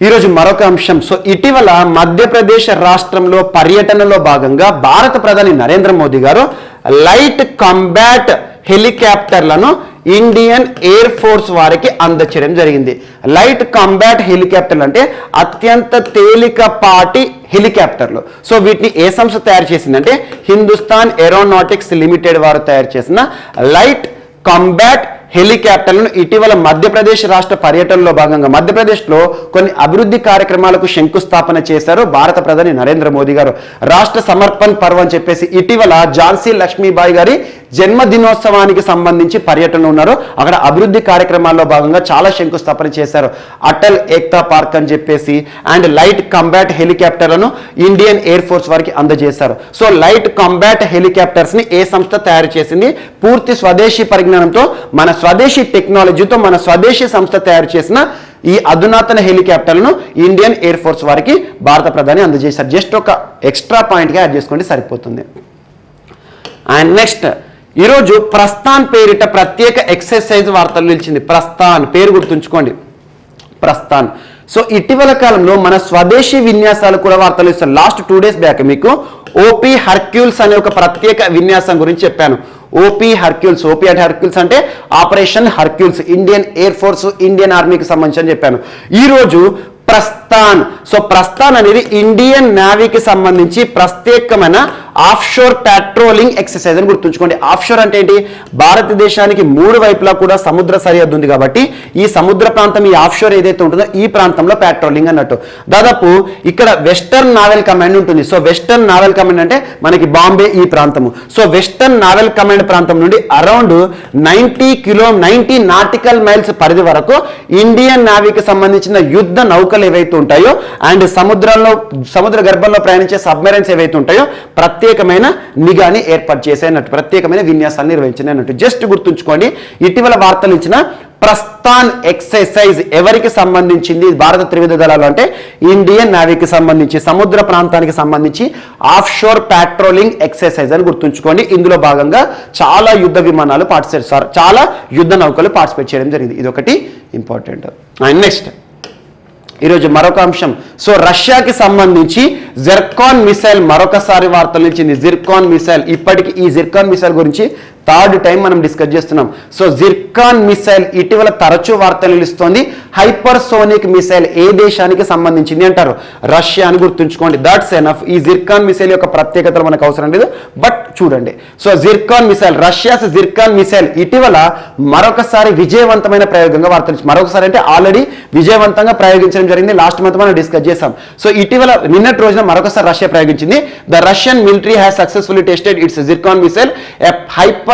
ఈరోజు మరొక అంశం. సో ఇటీవల మధ్యప్రదేశ్ రాష్ట్రంలో పర్యటనలో భాగంగా భారత ప్రధాని నరేంద్ర మోదీ గారు లైట్ కాంబాట్ హెలికాప్టర్లను ఇండియన్ ఎయిర్ ఫోర్స్ వారికి అందచేయడం జరిగింది. లైట్ కాంబాట్ హెలికాప్టర్లు అంటే అత్యంత తేలికపాటి హెలికాప్టర్లు. సో వీటిని ఏ సంస్థ తయారు చేసిందంటే హిందుస్థాన్ ఏరోనాటిక్స్ లిమిటెడ్ వారు తయారు చేసిన లైట్ కాంబాట్ హెలికాప్టర్లను ఇటీవల మధ్యప్రదేశ్ రాష్ట్ర పర్యటనలో భాగంగా మధ్యప్రదేశ్లో కొన్ని అభివృద్ధి కార్యక్రమాలకు శంకుస్థాపన చేశారు భారత ప్రధాని నరేంద్ర మోదీ గారు. రాష్ట్ర సమర్పణ్ పర్వ్ అని చెప్పేసి ఇటీవల ఝాన్సీ లక్ష్మీబాయి గారి జన్మదినోత్సవానికి సంబంధించి పర్యటనలో ఉన్నారు. అక్కడ అభివృద్ధి కార్యక్రమాల్లో భాగంగా చాలా శంకుస్థాపన చేశారు. అటల్ ఏక్తా పార్క్ అని చెప్పేసి అండ్ లైట్ కాంబాట్ హెలికాప్టర్లను ఇండియన్ ఎయిర్ ఫోర్స్ వారికి అందజేశారు. సో లైట్ కాంబాట్ హెలికాప్టర్స్ ని ఏ సంస్థ తయారు చేసింది? పూర్తి స్వదేశీ పరిజ్ఞానంతో, మన స్వదేశీ టెక్నాలజీతో, మన స్వదేశీ సంస్థ తయారు చేసిన ఈ అధునాతన హెలికాప్టర్లను ఇండియన్ ఎయిర్ ఫోర్స్ వారికి భారత ప్రధాని అందజేశారు. జస్ట్ ఒక ఎక్స్ట్రా పాయింట్గా యాడ్ చేసుకోండి సరిపోతుంది. అండ్ నెక్స్ట్ ఈరోజు ప్రస్థాన్ పేరిట ప్రత్యేక ఎక్సర్సైజ్ వార్తలు నిలిచింది. ప్రస్థాన్ పేరు గుర్తుంచుకోండి, ప్రస్థాన్. సో ఇటీవల కాలంలో మన స్వదేశీ విన్యాసాలు కూడా వార్తలు ఇస్తారు. లాస్ట్ 2 days బ్యాక్ మీకు ఓపీ హర్క్యూల్స్ అనే ఒక ప్రత్యేక విన్యాసం గురించి చెప్పాను. ఓపీ హర్క్యూల్స్, ఓపీ అంటే హర్క్యూల్స్ అంటే operation Hercules, Indian air force, Indian ఆర్మీకి సంబంధించి అని చెప్పాను. ఈరోజు ప్రస్థాన్. సో ప్రస్థాన్ అనేది ఇండియన్ నేవీకి సంబంధించి ప్రత్యేకమైన ఆఫ్షోర్ పెట్రోలింగ్ ఎక్సర్సైజ్ అని గుర్తుంచుకోండి. ఆఫ్షోర్ అంటే ఏంటి? భారతదేశానికి 3 వైపులా కూడా సముద్ర సరిహద్దు ఉంది కాబట్టి ఈ సముద్ర ప్రాంతం, ఈ ఆఫ్షోర్ ఏదైతే ఉంటుందో ఈ ప్రాంతంలో పెట్రోలింగ్ అన్నట్టు. దాదాపు ఇక్కడ వెస్టర్న్ నావల్ కమాండ్ ఉంటుంది. సో వెస్టర్న్ నావల్ కమాండ్ అంటే మనకి బాంబే ఈ ప్రాంతము. సో వెస్టర్న్ నావల్ కమాండ్ ప్రాంతం నుండి అరౌండ్ 90 నాటికల్ మైల్స్ పరిధి వరకు ఇండియన్ నేవీకి సంబంధించిన యుద్ధ నౌకలు ఏవైతే ఉంటాయో అండ్ సముద్ర గర్భంలో ప్రయాణించే సబ్మెరైన్స్ ఏవైతే ఉంటాయో ప్రత్యేకమైన నిఘాని ఏర్పాటు చేసేనట్టు, ప్రత్యేకమైన విన్యాసాన్ని నిర్వహించినట్టు. జస్ట్ గుర్తుంచుకోండి, ఇటీవల వార్తలు ఇచ్చిన ప్రస్థాన్ ఎక్సర్సైజ్ ఎవరికి సంబంధించింది? భారత త్రివిధ దళాలు అంటే ఇండియన్ నేవీకి సంబంధించి, సముద్ర ప్రాంతానికి సంబంధించి ఆఫ్షోర్ పెట్రోలింగ్ ఎక్సర్సైజ్ అని గుర్తుంచుకోండి. ఇందులో భాగంగా చాలా యుద్ధ విమానాలు చాలా యుద్ధ నౌకలు పార్టిసిపేట్ చేయడం జరిగింది. ఇది ఒకటి ఇంపార్టెంట్. అండ్ నెక్స్ట్ ఈరోజు మరొక అంశం. సో రష్యాకి సంబంధించి జిర్కాన్ మిసైల్ మరొకసారి వార్తలు నిలిచింది. జిర్కాన్ మిసైల్, ఇప్పటికి ఈ జిర్కాన్ మిసైల్ గురించి 3rd టైం మనం డిస్కస్ చేస్తున్నాం. సో జిర్కాన్ మిసైల్ ఇటీవల తరచూ వార్తలు నిలుస్తోంది. హైపర్సోనిక్ మిసైల్ ఏ దేశానికి సంబంధించింది అంటారు? రష్యా అని గుర్తుంచుకోండి. That's enough. ఈ జిర్కాన్ మిసైల్ యొక్క ప్రత్యేకతలు మనకు అవసరం లేదు, బట్ చూడండి. So Zircon missile, Russia's Zircon missile ఇటీవల మరొకసారి విజయవంతమైన ప్రయోగంగా వార్తలు. మరొకసారి అంటే ఆల్రెడీ విజయవంతంగా ప్రయోగించడం జరిగింది. లాస్ట్ మంత్ మనం డిస్కస్ చేసాం. సో ఇటీవల నిన్నటి రోజున మరొకసారి రష్యా ప్రయోగించింది. The Russian military has successfully tested its Zircon missile, a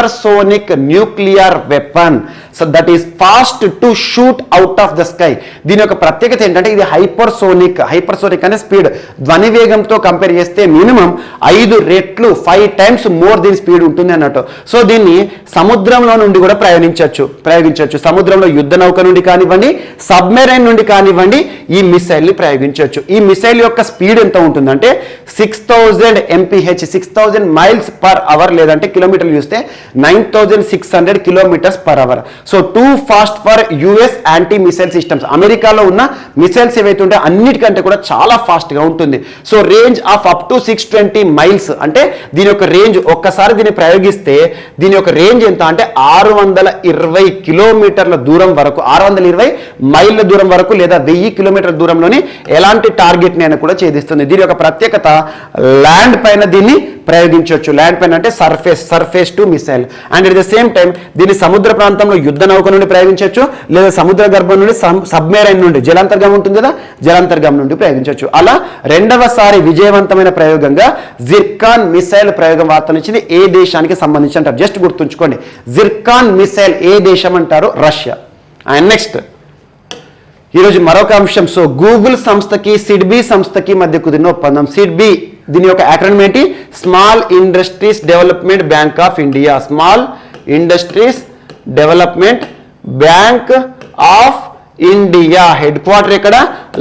hypersonic nuclear weapon, so that is fast to shoot out of the sky. దీని యొక్క ప్రత్యేకత ఏంటంటే ఇది హైపర్సోనిక్ అనే స్పీడ్, ధ్వని వేగంతో కంపేర్ చేస్తే మినిమం 5 రెట్లు 5 times మోర్ దీని స్పీడ్ ఉంటుంది అన్నట్టు. సో దీన్ని సముద్రంలో నుండి కూడా ప్రయోగించవచ్చు. సముద్రంలో యుద్ధ నౌక నుండి కానివ్వండి, సబ్మెరైన్ నుండి కానివ్వండి ఈ మిసైల్ ని ప్రయోగించవచ్చు. ఈ మిసైల్ యొక్క స్పీడ్ ఎంత ఉంటుందంటే 6000 mph, 6000 miles per hour, లేదంటే కిలోమీటర్లు చూస్తే 9600 kilometers per hour. So too fast for US anti missile systems. అమెరికాలో ఉన్న మిసైల్స్ ఏవైతే ఉంటాయో అన్నిటికంటే కూడా చాలా ఫాస్ట్ గా ఉంటుంది. So range of up to 620 miles, అంటే దీని యొక్క రేంజ్, ఒక్కసారి దీన్ని ప్రయోగిస్తే దీని యొక్క రేంజ్ ఎంత అంటే 620 కిలోమీటర్ల దూరం వరకు, 620 మైళ్ళ దూరం వరకు లేదా 1000 కిలోమీటర్ల దూరంలోని ఎలాంటి టార్గెట్ ని అయినా కూడా ఛేదిస్తుంది. దీని యొక్క ప్రత్యేకత ల్యాండ్ పైన దీన్ని ప్రయోగించవచ్చు. ల్యాండ్ పైన అంటే surface to missile. And at the same time దీన్ని సముద్ర ప్రాంతంలో యుద్ధ నౌక నుండి ప్రయోగించవచ్చు, లేదా సముద్ర గర్భం నుండి సబ్మెరైన్ నుండి, జలాంతర్గం ఉంటుంది కదా, జలాంతర్గం నుండి ప్రయోగించవచ్చు. అలా రెండవసారి విజయవంతమైన ప్రయోగంగా జిర్కాన్ మిసైల్ ప్రయోగం వార్తనిచ్చింది. ఏ దేశానికి సంబంధించి అంటారు? జస్ట్ గుర్తుంచుకోండి, జిర్కాన్ మిసైల్ ఏ దేశం అంటారు? రష్యా. అండ్ నెక్స్ట్ ఈరోజు మరొక అంశం. సో గూగుల్ సంస్థకి సిడ్బీ సంస్థకి మధ్య కుదిరిన ఒప్పందం. సిడ్బీ దీని యొక్క యాక్రోనిమ్ ఏంటి? Small industries development bank of India. Small industries development bank of India. Head quarter ఎక్కడ?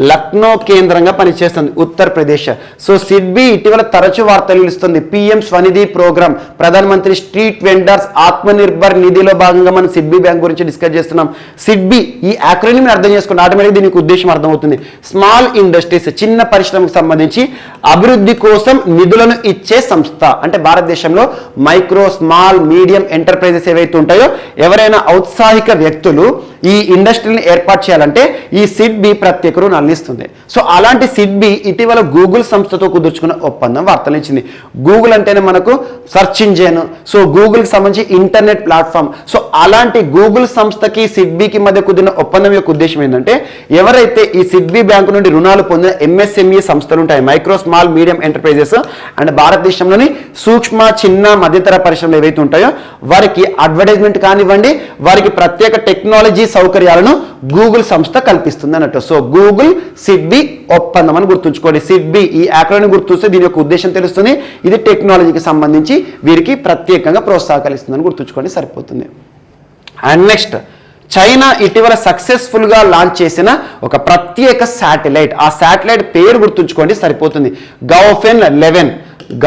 లక్నో కేంద్రంగా పనిచేస్తుంది, ఉత్తరప్రదేశ్. సో సిడ్బీ ఇటీవల తరచూ వార్తలు నిలుస్తుంది. పిఎం స్వనిధి ప్రోగ్రామ్, ప్రధానమంత్రి స్ట్రీట్ వెండర్స్ ఆత్మనిర్భర్ నిధిలో భాగంగా మనం సిడ్బీ బ్యాంక్ గురించి డిస్కస్ చేస్తున్నాం. సిడ్బీ ఈ యాక్రోనిమ్ అర్థం చేసుకుని ఆటోమేటిక్గా దీనికి ఉద్దేశం అర్థమవుతుంది. స్మాల్ ఇండస్ట్రీస్, చిన్న పరిశ్రమకు సంబంధించి అభివృద్ధి కోసం నిధులను ఇచ్చే సంస్థ. అంటే భారతదేశంలో మైక్రో, స్మాల్, మీడియం ఎంటర్ప్రైజెస్ ఏవైతే ఉంటాయో, ఎవరైనా ఔత్సాహిక వ్యక్తులు ఈ ఇండస్ట్రీని ఏర్పాటు చేయాలంటే ఈ సిడ్బీ ప్రత్యేక రుణాలను ఇస్తుంది. సో అలాంటి సిడ్బీ ఇటీవల గూగుల్ సంస్థతో కుదుర్చుకున్న ఒప్పందం వార్తలు ఇచ్చింది. గూగుల్ అంటేనే మనకు సెర్చ్ ఇంజిన్, సో గూగుల్కి సంబంధించి ఇంటర్నెట్ ప్లాట్ఫామ్. సో అలాంటి గూగుల్ సంస్థకి సిడ్బీకి మధ్య కుదిరిన ఒప్పందం యొక్క ఉద్దేశం ఏంటంటే, ఎవరైతే ఈ సిడ్బీ బ్యాంకు నుండి రుణాలు పొందిన ఎంఎస్ఎంఈ సంస్థలు ఉంటాయి, micro, small, medium enterprises, and భారతదేశంలోని సూక్ష్మ, చిన్న, మధ్యతర పరిశ్రమలు ఏవైతే ఉంటాయో వారికి అడ్వర్టైజ్మెంట్ కానివ్వండి, వారికి ప్రత్యేక టెక్నాలజీ సౌకర్యాలను గూగుల్ సంస్థ కల్పిస్తుంది అన్నట్టు. సో గూగుల్ సిడ్బీ ఒప్పందం అని గుర్తుంచుకోండి. సిడ్బీ ఈ యాక్రోనిమ్ గుర్తుస్తే దీని యొక్క ఉద్దేశం తెలుస్తుంది. ఇది టెక్నాలజీకి సంబంధించి వీరికి ప్రత్యేకంగా ప్రోత్సాహకాలు ఇస్తుందని గుర్తుంచుకోండి, సరిపోతుంది. అండ్ నెక్స్ట్, చైనా ఇటీవల సక్సెస్ఫుల్ గా లాంచ్ చేసిన ఒక ప్రత్యేక శాటిలైట్. ఆ శాటిలైట్ పేరు గుర్తుంచుకోండి, సరిపోతుంది. గావోఫెన్ 11,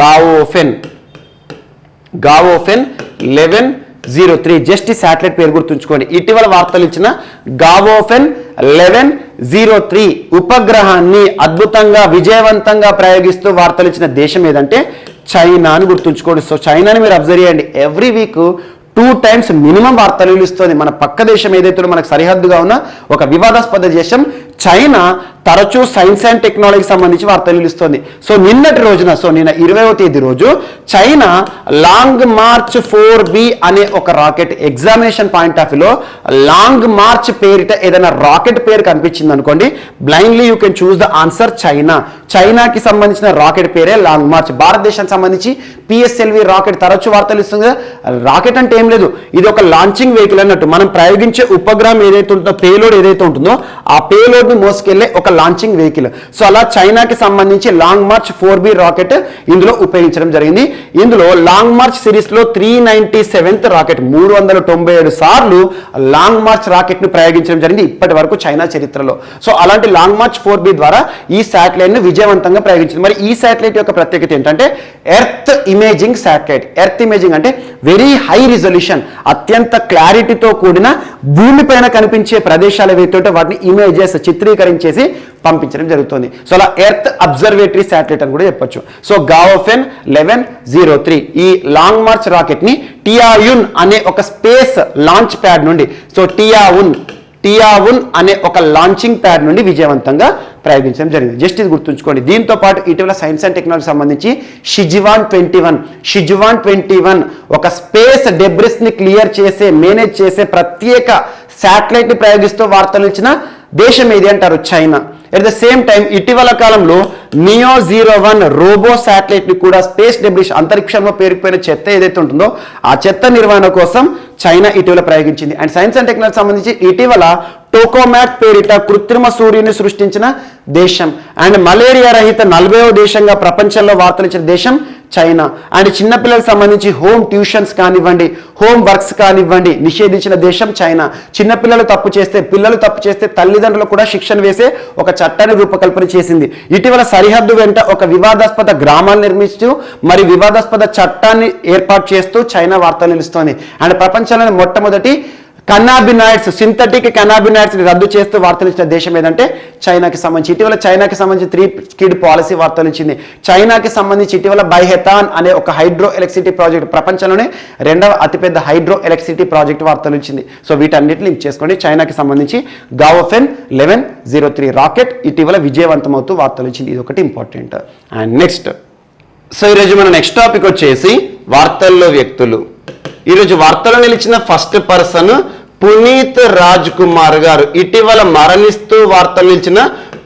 గావోఫెన్ 1103. జస్ట్ ఈ శాటిలైట్ పేరు గుర్తుంచుకోండి. ఇటీవల వార్తలు ఇచ్చిన గావోఫెన్ 1103 ఉపగ్రహాన్ని అద్భుతంగా, విజయవంతంగా ప్రయోగిస్తూ వార్తలు ఇచ్చిన దేశం ఏదంటే చైనా అని గుర్తుంచుకోండి. సో చైనాని మీరు అబ్జర్వ్ చేయండి, ఎవ్రీ వీక్ 2 times మినిమం వార్తలు నిలుస్తుంది. మన పక్క దేశం ఏదైతే మనకు సరిహద్దుగా ఉన్న ఒక వివాదాస్పద దేశం చైనా తరచూ సైన్స్ అండ్ టెక్నాలజీకి సంబంధించి వార్తలు నిలుస్తుంది. సో నిన్నటి రోజున, నిన్న 20వ తేదీ రోజు చైనా లాంగ్ మార్చ్ 4B అనే ఒక రాకెట్, ఎగ్జామినేషన్ పాయింట్ ఆఫ్ వ్యూలో లాంగ్ మార్చ్ పేరిట ఏదైనా రాకెట్ పేరు కనిపించింది అనుకోండి, blindly you can choose the answer China. చైనాకి సంబంధించిన రాకెట్ పేరే లాంగ్ మార్చ్. భారతదేశానికి సంబంధించి పిఎస్ఎల్వి రాకెట్ తరచూ వార్తలు ఇస్తుంది. రాకెట్ అంటే ఏం లేదు, ఇది ఒక లాంచింగ్ వెహికల్ అన్నట్టు. మనం ప్రయోగించే ఉపగ్రహం ఏదైతే ఉంటుందో, పేలోడ్ ఏదైతే ఉంటుందో, ఆ పేలోడ్ ని మోసుకెళ్లే ఒక లాంచింగ్ వెహికల్. సో అలా చైనాకి సంబంధించి లాంగ్ మార్చ్ 4B రాకెట్ ఇందులో ఉపయోగించడం జరిగింది. ఇందులో లాంగ్ మార్చ్ సిరీస్ లో 397th రాకెట్, 397 సార్లు లాంగ్ మార్చ్ రాకెట్ ను ప్రయోగించడం జరిగింది ఇప్పటి వరకు చైనా చరిత్రలో. సో అలాంటి లాంగ్ మార్చ్ 4B ద్వారా ఈ శాటిలైట్ ను విజయవంతంగా ప్రయోగించింది. మరి ఈ శాటిలైట్ యొక్క ప్రత్యేకత ఏంటంటే earth imaging satellite. Earth imaging అంటే వెరీ హై రిజల్యూషన్, అత్యంత క్లారిటీతో కూడిన భూమిపైన కనిపించే ప్రదేశాలు ఏవైతే ఉంటే వాటిని ఇమేజెస్ చిత్రీకరించేసి పంపించడం జరుగుతుంది. సో అలా ఎర్త్ అబ్జర్వేటరీ శాటిలైట్ అని కూడా చెప్పొచ్చు. సో గావోఫెన్ 1103 ఈ లాంగ్ మార్చ్ రాకెట్ ని టియాయున్ అనే ఒక స్పేస్ లాంచ్ ప్యాడ్ నుండి, సో టియావున్ అనే ఒక లాంచింగ్ ప్యాడ్ నుండి విజయవంతంగా ప్రయోగించడం జరిగింది. జస్ట్ ఇది గుర్తుంచుకోండి. దీంతో పాటు ఇటీవల సైన్స్ అండ్ టెక్నాలజీ సంబంధించి షిజువాన్ 21 ఒక స్పేస్ డెబ్రిస్ ని క్లియర్ చేసే, మేనేజ్ చేసే ప్రత్యేక శాటిలైట్ ని ప్రయోగిస్తూ వార్తలు ఇచ్చిన దేశం ఏది అంటారు? China. At the same time ఇటీవల కాలంలో నియో 01 రోబో శాటిలైట్ ని కూడా స్పేస్ డెబ్రిస్, అంతరిక్షంలో పేరుకుపోయిన చెత్త ఏదైతే ఉంటుందో ఆ చెత్త నిర్వహణ కోసం చైనా ఇటీవల ప్రయోగించింది. అండ్ సైన్స్ అండ్ టెక్నాలజీ సంబంధించి ఇటీవల టోకోమాక్ పేరిట కృత్రిమ సూర్యుని సృష్టించిన దేశం, అండ్ మలేరియా రహిత 40వ దేశంగా ప్రపంచంలో వార్తలు ఇచ్చిన దేశం చైనా. అండ్ చిన్నపిల్లలకు సంబంధించి హోమ్ ట్యూషన్స్ కానివ్వండి, హోమ్ వర్క్స్ కానివ్వండి నిషేధించిన దేశం చైనా. పిల్లలు తప్పు చేస్తే తల్లిదండ్రులు కూడా శిక్షణ వేసే ఒక చట్టాన్ని రూపకల్పన చేసింది. ఇటీవల సరిహద్దు వెంట ఒక వివాదాస్పద గ్రామాన్ని నిర్మిస్తూ మరి వివాదాస్పద చట్టాన్ని ఏర్పాటు చేస్తూ చైనా వార్తలు నిలుస్తోంది. అండ్ ప్రపంచంలోని మొట్టమొదటి కన్నాబినాయిడ్స్, సింథటిక్ కన్నాబినాయిడ్స్ ని రద్దు చేస్తూ వార్తలు ఇచ్చిన దేశం ఏదంటే చైనాకి సంబంధించి. ఇటీవల చైనాకి సంబంధించి 3 స్కిడ్ పాలసీ వార్తలు ఇచ్చింది. చైనాకి సంబంధించి ఇటీవల బైహెతాన్ అనే ఒక హైడ్రో ఎలక్ట్రిసిటీ ప్రాజెక్ట్, ప్రపంచంలోనే 2వ అతిపెద్ద హైడ్రో ఎలక్ట్రిసిటీ ప్రాజెక్ట్ వార్తలు ఇచ్చింది. సో వీటన్నిటిని లింక్ చేసుకోండి. చైనాకి సంబంధించి గావోఫెన్ 1103 రాకెట్ ఇటీవల విజయవంతమవుతూ వార్తలు ఇచ్చింది. ఇది ఒకటి ఇంపార్టెంట్. అండ్ నెక్స్ట్, సో ఈరోజు మన నెక్స్ట్ టాపిక్ వచ్చేసి వార్తల్లో వ్యక్తులు. ఈరోజు వార్తలో నిలిచిన ఫస్ట్ పర్సన్ పునీత్ రాజ్ కుమార్ గారు. ఇటీవల మరణిస్తూ వార్తలు నిలిచిన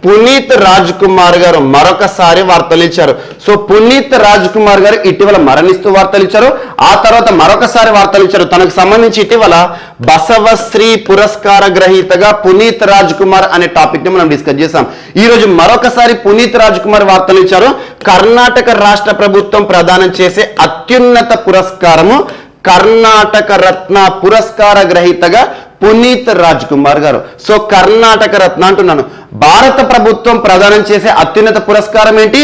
పునీత్ రాజ్ కుమార్ గారు మరొకసారి వార్తలు ఇచ్చారు. సో పునీత్ రాజ్ కుమార్ గారు ఇటీవల మరణిస్తూ వార్తలు ఇచ్చారు, ఆ తర్వాత మరొకసారి వార్తలు ఇచ్చారు. తనకు సంబంధించి ఇటీవల బసవశ్రీ పురస్కార గ్రహీతగా పునీత్ రాజ్ కుమార్ అనే టాపిక్ ని మనం డిస్కస్ చేసాం. ఈ రోజు మరొకసారి పునీత్ రాజ్ కుమార్ వార్తలు ఇచ్చారు. కర్ణాటక రాష్ట్ర ప్రభుత్వం ప్రదానం చేసే అత్యున్నత పురస్కారము కర్ణాటక రత్న పురస్కార గ్రహీతగా పునీత్ రాజ్ కుమార్ గారు. సో కర్ణాటక రత్న అంటున్నాను. భారత ప్రభుత్వం ప్రదానం చేసే అత్యున్నత పురస్కారం ఏంటి?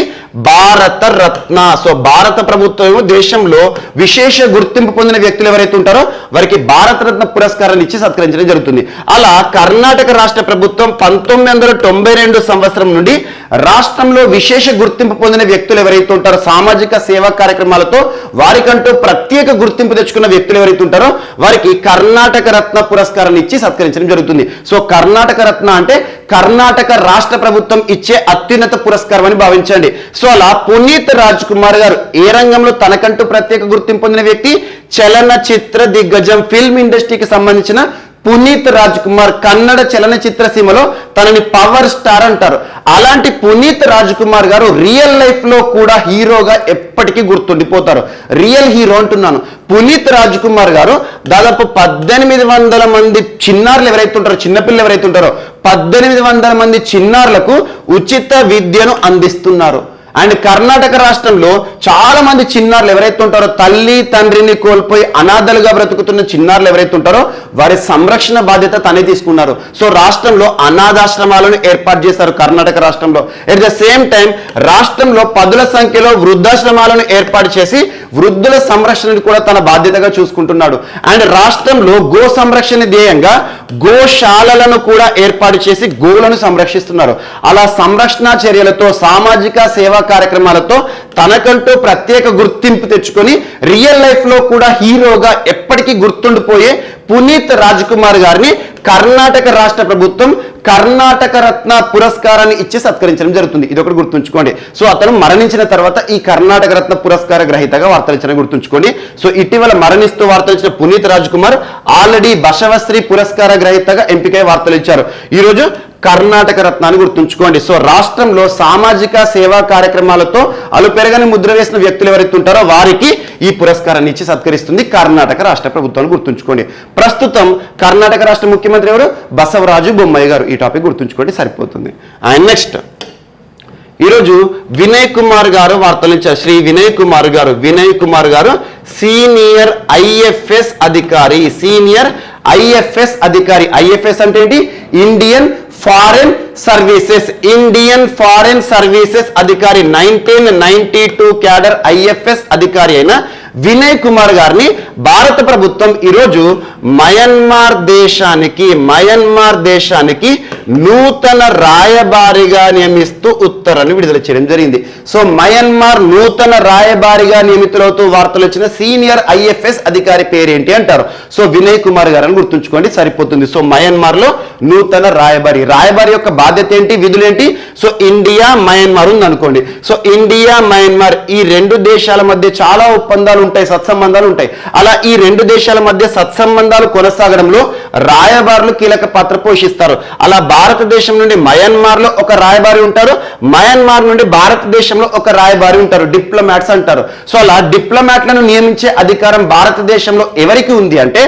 భారత రత్న. సో భారత ప్రభుత్వం దేశంలో విశేష గుర్తింపు పొందిన వ్యక్తులు ఎవరైతే ఉంటారో వారికి భారత రత్న పురస్కారాన్ని ఇచ్చి సత్కరించడం జరుగుతుంది. అలా కర్ణాటక రాష్ట్ర ప్రభుత్వం 1992 సంవత్సరం నుండి రాష్ట్రంలో విశేష గుర్తింపు పొందిన వ్యక్తులు ఎవరైతే ఉంటారో, సామాజిక సేవా కార్యక్రమాలతో వారికంటూ ప్రత్యేక గుర్తింపు తెచ్చుకున్న వ్యక్తులు ఎవరైతే ఉంటారో వారికి కర్ణాటక రత్న పురస్కారాన్ని ఇచ్చి సత్కరించడం జరుగుతుంది. సో కర్ణాటక రత్న అంటే కర్ణాటక రాష్ట్ర ప్రభుత్వం ఇచ్చే అత్యున్నత పురస్కారం అని భావించండి. సో అలా పునీత్ రాజ్ కుమార్ గారు ఏ రంగంలో తనకంటూ ప్రత్యేక గుర్తింపు పొందిన వ్యక్తి? చలనచిత్ర దిగ్గజం, ఫిల్మ్ ఇండస్ట్రీకి సంబంధించిన పునీత్ రాజ్ కుమార్. కన్నడ చలనచిత్ర సీమలో తనని పవర్ స్టార్ అంటారు. అలాంటి పునీత్ రాజ్ కుమార్ గారు రియల్ లైఫ్ లో కూడా హీరోగా ఎప్పటికీ గుర్తుండిపోతారు. రియల్ హీరో అంటున్నాను. పునీత్ రాజ్ కుమార్ గారు దాదాపు 1800 మంది చిన్నారులు ఎవరైతే ఉంటారో, చిన్నపిల్లలు ఎవరైతే ఉంటారో 1800 మంది చిన్నారులకు ఉచిత విద్యను అందిస్తున్నారు. అండ్ కర్ణాటక రాష్ట్రంలో చాలా మంది చిన్నారులు ఎవరైతే ఉంటారో, తల్లి తండ్రిని కోల్పోయి అనాథలుగా బ్రతుకుతున్న చిన్నారులు ఎవరైతే ఉంటారో వారి సంరక్షణ బాధ్యత తనే తీసుకున్నారు. సో రాష్ట్రంలో అనాథాశ్రమాలను ఏర్పాటు చేశారు కర్ణాటక రాష్ట్రంలో. ఎట్ ద సేమ్ టైం రాష్ట్రంలో పదుల సంఖ్యలో వృద్ధాశ్రమాలను ఏర్పాటు చేసి వృద్ధుల సంరక్షణను కూడా తన బాధ్యతగా చూసుకుంటున్నాడు. అండ్ రాష్ట్రంలో గో సంరక్షణ ధ్యేయంగా గోశాలలను కూడా ఏర్పాటు చేసి గోవులను సంరక్షిస్తున్నారు. అలా సంరక్షణ చర్యలతో, సామాజిక సేవా కార్యక్రమాలతో తనకంటూ ప్రత్యేక గుర్తింపు తెచ్చుకొని రియల్ లైఫ్ లో కూడా హీరోగా ఎప్పటికీ గుర్తుండిపోయే పునీత్ రాజ్ కుమార్ గారిని కర్ణాటక రాష్ట్ర ప్రభుత్వం కర్ణాటక రత్న పురస్కారాన్ని ఇచ్చి సత్కరించడం జరుగుతుంది. ఇది ఒకటి గుర్తుంచుకోండి. సో అతను మరణించిన తర్వాత ఈ కర్ణాటక రత్న పురస్కార గ్రహీతగా వార్తలు ఇచ్చిన గుర్తుంచుకోండి. సో ఇటీవల మరణిస్తూ వార్తలు ఇచ్చిన పునీత్ రాజ్ కుమార్ ఆల్రెడీ బసవశ్రీ పురస్కార గ్రహీతగా ఎంపికై వార్తలు ఇచ్చారు. ఈరోజు కర్ణాటక రత్నాన్ని గుర్తుంచుకోండి. సో రాష్ట్రంలో సామాజిక సేవా కార్యక్రమాలతో అలుపెరగని ముద్ర వేసిన వ్యక్తులు ఎవరైతే ఉంటారో వారికి ఈ పురస్కారాన్ని ఇచ్చి సత్కరిస్తుంది కర్ణాటక రాష్ట్ర ప్రభుత్వాన్ని గుర్తుంచుకోండి. ప్రస్తుతం కర్ణాటక రాష్ట్ర ముఖ్యమంత్రి ఎవరు? బసవరాజు బొమ్మాయి గారు. ఈ టాపిక్ గుర్తుంచుకోండి సరిపోతుంది. అండ్ నెక్స్ట్ ఈరోజు వినయ్ కుమార్ గారు వార్తలు ఇచ్చారు. శ్రీ వినయ్ కుమార్ గారు సీనియర్ ఐఎఫ్ఎస్ అధికారి. సీనియర్ ఐఎఫ్ఎస్ అధికారి. ఐఎఫ్ఎస్ అంటే ఏంటి? ఇండియన్ ఫారెన్ సర్వీసెస్ అధికారి. 1992 క్యాడర్ ఐఎఫ్ఎస్ అధికారి అయిన వినయ్ కుమార్ గారిని భారత ప్రభుత్వం ఈరోజు మయన్మార్ దేశానికి నూతన రాయబారిగా నియమిస్తూ ఉత్తర్వులను విడుదల చేయడం జరిగింది. సో మయన్మార్ నూతన రాయబారిగా నియమితులవుతూ వార్తలు వచ్చిన సీనియర్ ఐఎఫ్ఎస్ అధికారి పేరేంటి అంటారు. సో వినయ్ కుమార్ గారిని గుర్తుంచుకోండి సరిపోతుంది. సో మయన్మార్ లో నూతన రాయబారి యొక్క బాధ్యత ఏంటి, విధులేంటి? సో ఇండియా మయన్మార్ ఉంది అనుకోండి. సో ఇండియా మయన్మార్ ఈ రెండు దేశాల మధ్య చాలా ఒప్పందాలు ఉంటాయి, సత్సంబంధాలు ఉంటాయి. అలా ఈ రెండు దేశాల మధ్య సత్సంబంధాలు కొనసాగడంలో రాయబారులు కీలక పాత్ర పోషిస్తారు. అలా భారతదేశం నుండి మయన్మార్ లో ఒక రాయబారి ఉంటారు, మయన్మార్ నుండి భారతదేశంలో ఒక రాయబారి ఉంటారు, డిప్లొమాట్స్ అంటారు. సో అలా డిప్లొమాట్లను నియమించే అధికారం భారతదేశంలో ఎవరికి ఉంది అంటే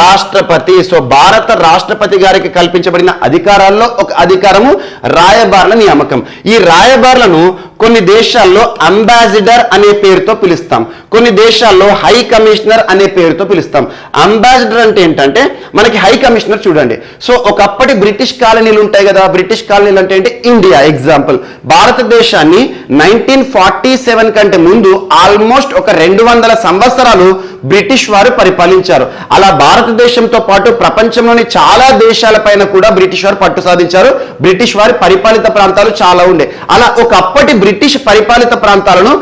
రాష్ట్రపతి. సో భారత రాష్ట్రపతి గారికి కల్పించబడిన అధికారాల్లో ఒక అధికారము రాయబారుల నియామకం. ఈ రాయబారులను కొన్ని దేశాల్లో అంబాసిడర్ అనే పేరుతో పిలుస్తాం, కొన్ని దేశాల్లో హై కమిషనర్ అనే పేరుతో పిలుస్తాం. అంబాసిడర్ అంటే ఏంటంటే మనకి హై కమిషనర్ చూడండి. సో ఒకప్పటి బ్రిటిష్ కాలనీలు ఉంటాయి కదా, బ్రిటిష్ కాలనీలు అంటే ఏంటి? India example. భారతదేశాన్ని 1947 కంటే ముందు ఆల్మోస్ట్ ఒక 200 సంవత్సరాలు బ్రిటిష్ వారు పరిపాలించారు. అలా భారతదేశంతో పాటు ప్రపంచంలోని చాలా దేశాలపైన కూడా బ్రిటిష్ వారు పట్టు సాధించారు. బ్రిటిష్ వారి పరిపాలిత ప్రాంతాలు చాలా ఉండే. అలా ఒకప్పటి బ్రిటిష్ పరిపాలిత ప్రాంతాలను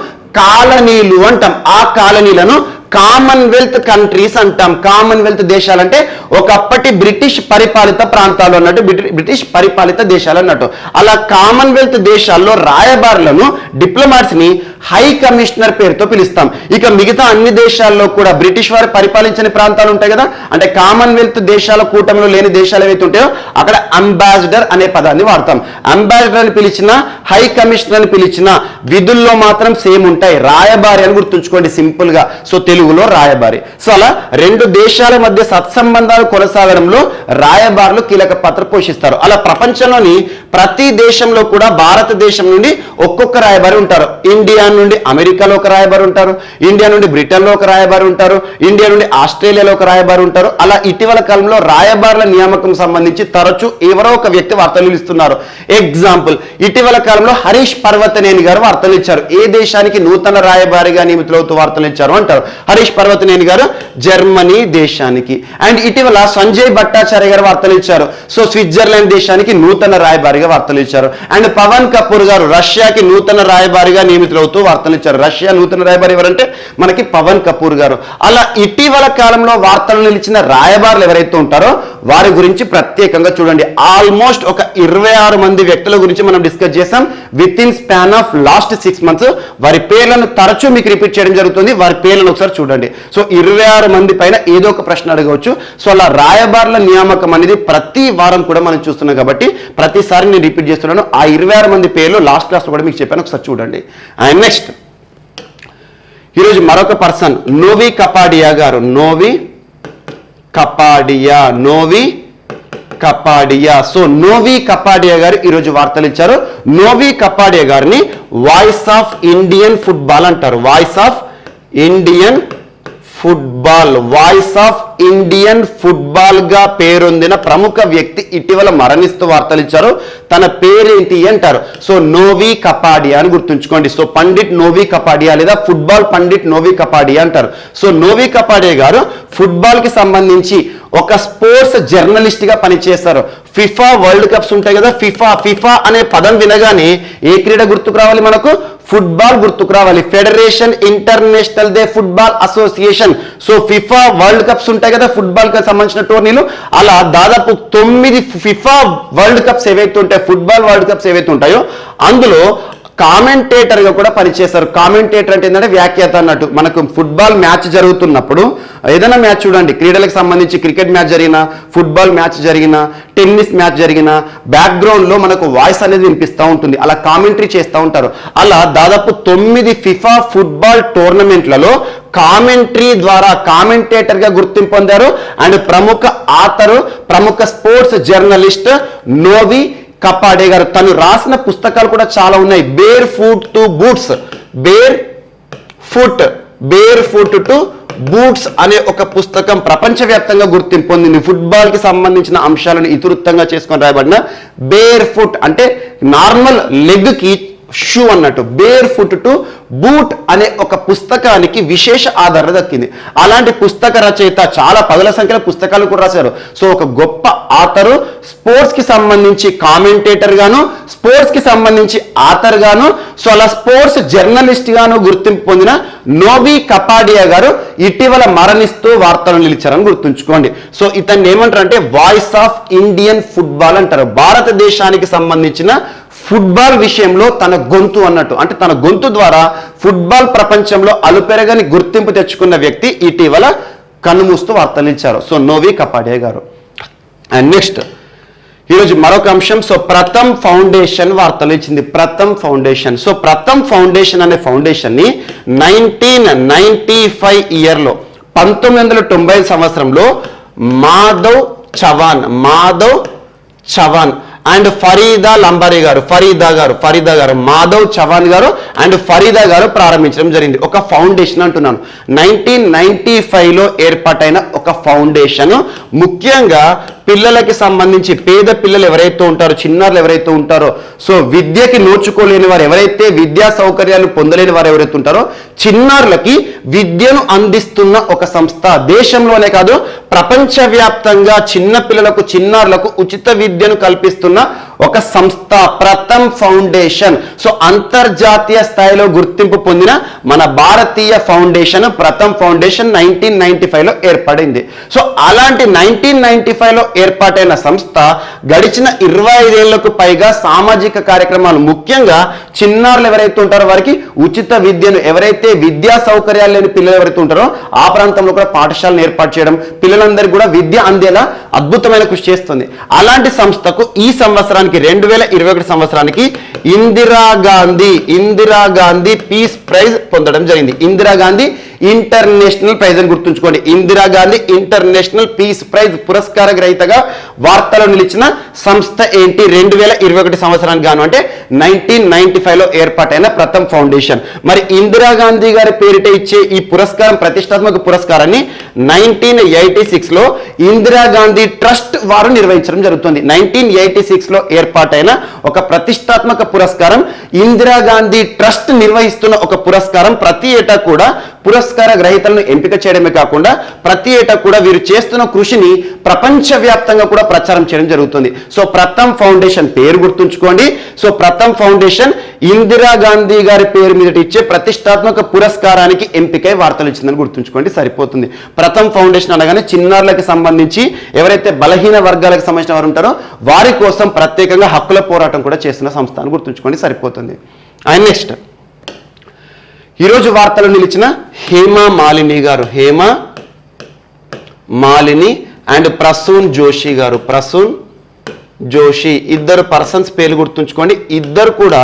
కాలనీలు అంటాం. ఆ కాలనీలను కామన్వెల్త్ కంట్రీస్ అంటాం. కామన్వెల్త్ దేశాలంటే ఒకప్పటి బ్రిటిష్ పరిపాలిత ప్రాంతాలు అన్నట్టు, బ్రిటిష్ పరిపాలిత దేశాలు అన్నట్టు. అలా కామన్వెల్త్ దేశాల్లో రాయబారులను, డిప్లొమాట్స్ ని హై కమిషనర్ పేరుతో పిలుస్తాం. ఇక మిగతా అన్ని దేశాల్లో కూడా బ్రిటిష్ వారు పరిపాలించని ప్రాంతాలు ఉంటాయి కదా, అంటే కామన్వెల్త్ దేశాల కూటమిలో లేని దేశాలు ఏవైతే ఉంటాయో అక్కడ అంబాసిడర్ అనే పదాన్ని వాడతాం. అంబాసిడర్ అని పిలిచిన, హై కమిషనర్ అని పిలిచిన విధుల్లో మాత్రం సేమ్ ఉంటాయి. రాయబారి అని గుర్తుంచుకోండి సింపుల్ గా. సో తెలుగులో రాయబారి. సో అలా రెండు దేశాల మధ్య సత్సంబంధాలు కొనసాగడంలో రాయబారులు కీలక పాత్ర పోషిస్తారు. అలా ప్రపంచంలోని ప్రతి దేశంలో కూడా భారతదేశం నుండి ఒక్కొక్క రాయబారి ఉంటారు. ఇండియా నుండి అమెరికాలో ఒక రాయబారి ఉంటారు, ఇండియా నుండి బ్రిటన్లో ఒక రాయబారి ఉంటారు, ఇండియా నుండి ఆస్ట్రేలియాలో ఒక రాయబారి ఉంటారు. అలా ఇటీవల కాలంలో రాయబారుల నియామకం సంబంధించి తరచూ ఎవరో ఒక వ్యక్తి వార్తలు ఇస్తున్నారు. ఎగ్జాంపుల్, ఇటీవల కాలంలో హరీష్ పర్వతనేని గారు వార్తలు ఇచ్చారు. ఏ దేశానికి నూతన రాయబారిగా నియమితులవుతూ వార్తలు ఇచ్చారు అంటారు. హరీష్ పర్వతనేని గారు జర్మనీ దేశానికి. అండ్ ఇటీవల సంజయ్ భట్టాచార్య గారు వార్తలు ఇచ్చారు. సో స్విట్జర్లాండ్ దేశానికి నూతన రాయబారిగా వార్తలు ఇచ్చారు. అండ్ పవన్ కపూర్ గారు రష్యాకి నూతన రాయబారిగా నియమితులవుతూ వార్తలు ఇచ్చారు. రష్యా నూతన రాయబారి ఎవరంటే మనకి పవన్ కపూర్ గారు. అలా ఇటీవల కాలంలో వార్తలు నిలిచిన రాయబారులు ఎవరైతే ఉంటారో వారి గురించి ప్రత్యేకంగా చూడండి. ఆల్మోస్ట్ ఒక 26 మంది వ్యక్తుల గురించి మనం డిస్కస్ చేసాం with in span of last 6 months. వారి పేర్లను తరచూ మీకు రిపీట్ చేయడం జరుగుతుంది. వారి పేర్లను ఒకసారి చూడండి. సో 26 మంది పైన ఏదో ఒక ప్రశ్న అడగవచ్చు. సో అలా రాయబారుల నియామకం అనేది ప్రతి వారం కూడా మనం చూస్తున్నాం కాబట్టి ప్రతిసారి నేను రిపీట్ చేస్తున్నాను. ఆ 26 మంది పేర్లు లాస్ట్ క్లాస్లో కూడా మీకు చెప్పాను, ఒకసారి చూడండి. అండ్ నెక్స్ట్ ఈరోజు మరొక పర్సన్ నోవి కపాడియా గారు. Novi Kapadia. So Novi Kapadia గారు ఈరోజు వార్తలు ఇచ్చారు. నోవి కపాడియా గారిని వాయిస్ ఆఫ్ ఇండియన్ ఫుట్బాల్ అంటారు. వాయిస్ ఆఫ్ ఇండియన్ ఫుట్బాల్ గా పేరొందిన ప్రముఖ వ్యక్తి ఇటీవల మరణిస్తూ వార్తలు ఇచ్చారు. తన పేరేంటి అంటారు. సో నోవి కపాడియా అని గుర్తుంచుకోండి. సో పండిట్ నోవి కపాడియా లేదా ఫుట్బాల్ పండిట్ నోవి కపాడియా అంటారు. సో నోవి కపాడియా గారు ఫుట్బాల్ కి సంబంధించి ఒక స్పోర్ట్స్ జర్నలిస్ట్ గా పనిచేస్తారు. ఫిఫా వరల్డ్ కప్స్ ఉంటాయి కదా, ఫిఫా అనే పదం వినగానే ఏ క్రీడ గుర్తుకు రావాలి మనకు? ఫుట్బాల్ గుర్తుకు రావాలి. Federation international they football association. So FIFA world cups ఉంటాయి కదా ఫుట్బాల్ కి సంబంధించిన టోర్నీలు. అలా దాదాపు 9 ఫిఫా వరల్డ్ కప్స్ ఏవైతే ఉంటాయో, ఫుట్బాల్ వరల్డ్ కప్స్ ఏవైతే ఉంటాయో అందులో కామెంటేటర్ గా కూడా పనిచేస్తారు. కామెంటేటర్ అంటే ఏంటంటే వ్యాఖ్యాత అన్నట్టు. మనకు ఫుట్బాల్ మ్యాచ్ జరుగుతున్నప్పుడు ఏదైనా మ్యాచ్ చూడండి, క్రీడలకు సంబంధించి క్రికెట్ మ్యాచ్ జరిగినా, ఫుట్బాల్ మ్యాచ్ జరిగినా, టెన్నిస్ మ్యాచ్ జరిగినా బ్యాక్గ్రౌండ్ లో మనకు వాయిస్ అనేది వినిపిస్తూ ఉంటుంది. అలా కామెంటరీ చేస్తూ ఉంటారు. అలా దాదాపు 9 ఫిఫా ఫుట్బాల్ టోర్నమెంట్లలో కామెంటరీ ద్వారా కామెంటేటర్ గా గుర్తింపు పొందారు. అండ్ ప్రముఖ ఆథరు, ప్రముఖ స్పోర్ట్స్ జర్నలిస్ట్ నోవి కపాడే గారు. తను రాసిన పుస్తకాలు కూడా చాలా ఉన్నాయి. బేర్ ఫుట్ టు బూట్స్ అనే ఒక పుస్తకం ప్రపంచవ్యాప్తంగా గుర్తింపు పొందింది. ఫుట్బాల్ కి సంబంధించిన అంశాలను ఇతివృత్తంగా చేసుకొని రాయబడిన బేర్ ఫుట్ అంటే నార్మల్ లెగ్ కి షూ అన్నట్టు. బేర్ ఫుట్ టు బూట్ అనే ఒక పుస్తకానికి విశేష ఆదరణ దక్కింది. అలాంటి పుస్తక రచయిత చాలా 10ల సంఖ్యలో పుస్తకాలు కూడా రాశారు. సో ఒక గొప్ప ఆథరు, స్పోర్ట్స్ కి సంబంధించి కామెంటేటర్ గాను, స్పోర్ట్స్ కి సంబంధించి ఆథర్ గాను, సో అలా స్పోర్ట్స్ జర్నలిస్ట్ గాను గుర్తింపు పొందిన నోవి కపాడియా గారు ఇటీవల మరణిస్తూ వార్తలు నిలిచారని గుర్తుంచుకోండి. సో ఇతన్ని ఏమంటారు అంటే వాయిస్ ఆఫ్ ఇండియన్ ఫుట్బాల్ అంటారు. భారతదేశానికి సంబంధించిన ఫుట్బాల్ విషయంలో తన గొంతు అన్నట్టు. అంటే తన గొంతు ద్వారా ఫుట్బాల్ ప్రపంచంలో అలుపెరగని గుర్తింపు తెచ్చుకున్న వ్యక్తి ఇటీవల కన్నుమూస్తూ వార్తలు ఇచ్చారు. సో నోవి కపాడియా గారు. అండ్ నెక్స్ట్ ఈరోజు మరొక అంశం. సో ప్రథమ్ ఫౌండేషన్ వార్తలు ఇచ్చింది. Pratham foundation. So Pratham foundation అనే ఫౌండేషన్ ని 1995 ఇయర్లో 1990 సంవత్సరంలో మాధవ్ చవాన్ అండ్ ఫరీదా లంబారీ గారు, ఫరీదా గారు, మాధవ్ చవాన్ గారు అండ్ ఫరీదా గారు ప్రారంభించడం జరిగింది. ఒక ఫౌండేషన్ అంటున్నాను. 1995లో ఏర్పాటైన ఒక ఫౌండేషన్ ముఖ్యంగా పిల్లలకి సంబంధించి, పేద పిల్లలు ఎవరైతే ఉంటారో, చిన్నారులు ఎవరైతే ఉంటారో, సో విద్యకి నోచుకోలేని వారు ఎవరైతే, విద్యా సౌకర్యాలు పొందలేని వారు ఎవరైతే ఉంటారో చిన్నారులకి విద్యను అందిస్తున్న ఒక సంస్థ. దేశంలోనే కాదు ప్రపంచవ్యాప్తంగా చిన్న పిల్లలకు, చిన్నారులకు ఉచిత విద్యను కల్పిస్తున్న ఒక సంస్థ ప్రథమ్ ఫౌండేషన్. సో అంతర్జాతీయ స్థాయిలో గుర్తింపు పొందిన మన భారతీయ ఫౌండేషన్ ప్రథమ్ ఫౌండేషన్ 1995లో ఏర్పడింది. సో అలాంటి 1995లో ఏర్పాటైన సంస్థ గడిచిన 25 ఏళ్లకు పైగా సామాజిక కార్యక్రమాలు, ముఖ్యంగా చిన్నారులు ఎవరైతే ఉంటారో వారికి ఉచిత విద్యను, ఎవరైతే విద్యా సౌకర్యాలు లేని పిల్లలు ఎవరైతే ఉంటారో ఆ ప్రాంతంలో కూడా పాఠశాలను ఏర్పాటు చేయడం, పిల్లలందరికీ కూడా విద్య అందేలా అద్భుతమైన కృషి చేస్తుంది. అలాంటి సంస్థకు ఈ సంవత్సరానికి 2021 సంవత్సరానికి ఇందిరాగాంధీ పీస్ ప్రైజ్ పొందడం జరిగింది. ఇందిరాగాంధీ ఇంటర్నేషనల్ ప్రైజ్ అని గుర్తుంచుకోండి. ఇందిరాగాంధీ ఇంటర్నేషనల్ పీస్ ప్రైజ్ పురస్కార గ్రహీతగా వార్తలో నిలిచిన సంస్థ ఏంటి? 2021 సంవత్సరానికి గాను అంటే 1995లో ఏర్పాటైన ప్రథమ్ ఫౌండేషన్. మరి ఇందిరాగాంధీ గారి పేరిట ఇచ్చే ఈ పురస్కారం, ప్రతిష్టాత్మక పురస్కారాన్ని 1986లో ఇందిరాగాంధీ ట్రస్ట్ వారు నిర్వహించడం జరుగుతుంది. 1986లో ఏర్పాటైన ఒక ప్రతిష్టాత్మక పురస్కారం, ఇందిరాగాంధీ ట్రస్ట్ నిర్వహిస్తున్న ఒక పురస్కారం. ప్రతి ఏటా కూడా పురస్కార గ్రహీతలను ఎంపిక చేయడమే కాకుండా ప్రతి ఏటా కూడా వీరు చేస్తున్న కృషిని ప్రపంచవ్యాప్తంగా కూడా ప్రచారం చేయడం జరుగుతుంది. సో ప్రథమ్ ఫౌండేషన్ పేరు గుర్తుంచుకోండి. సో ప్రథమ్ ఫౌండేషన్ ఇందిరాగాంధీ గారి పేరు మీద ఇచ్చే ప్రతిష్టాత్మక పురస్కారానికి ఎంపికై వార్తలు ఇచ్చిందని గుర్తుంచుకోండి, సరిపోతుంది. ప్రథమ్ ఫౌండేషన్ అనగానే చిన్నారులకు సంబంధించి ఎవరైతే బలహీన వర్గాలకు సంబంధించిన వారు ఉంటారో వారి కోసం ప్రత్యేకంగా హక్కుల పోరాటం కూడా చేస్తున్న సంస్థ అని గుర్తుంచుకోండి, సరిపోతుంది. అండ్ నెక్స్ట్ ఈరోజు వార్తలు నిలిచిన హేమా మాలిని గారు, హేమా మాలిని అండ్ ప్రసూన్ జోషి గారు, ప్రసూన్ జోషి, ఇద్దరు పర్సన్స్ పేర్లు గుర్తుంచుకోండి. ఇద్దరు కూడా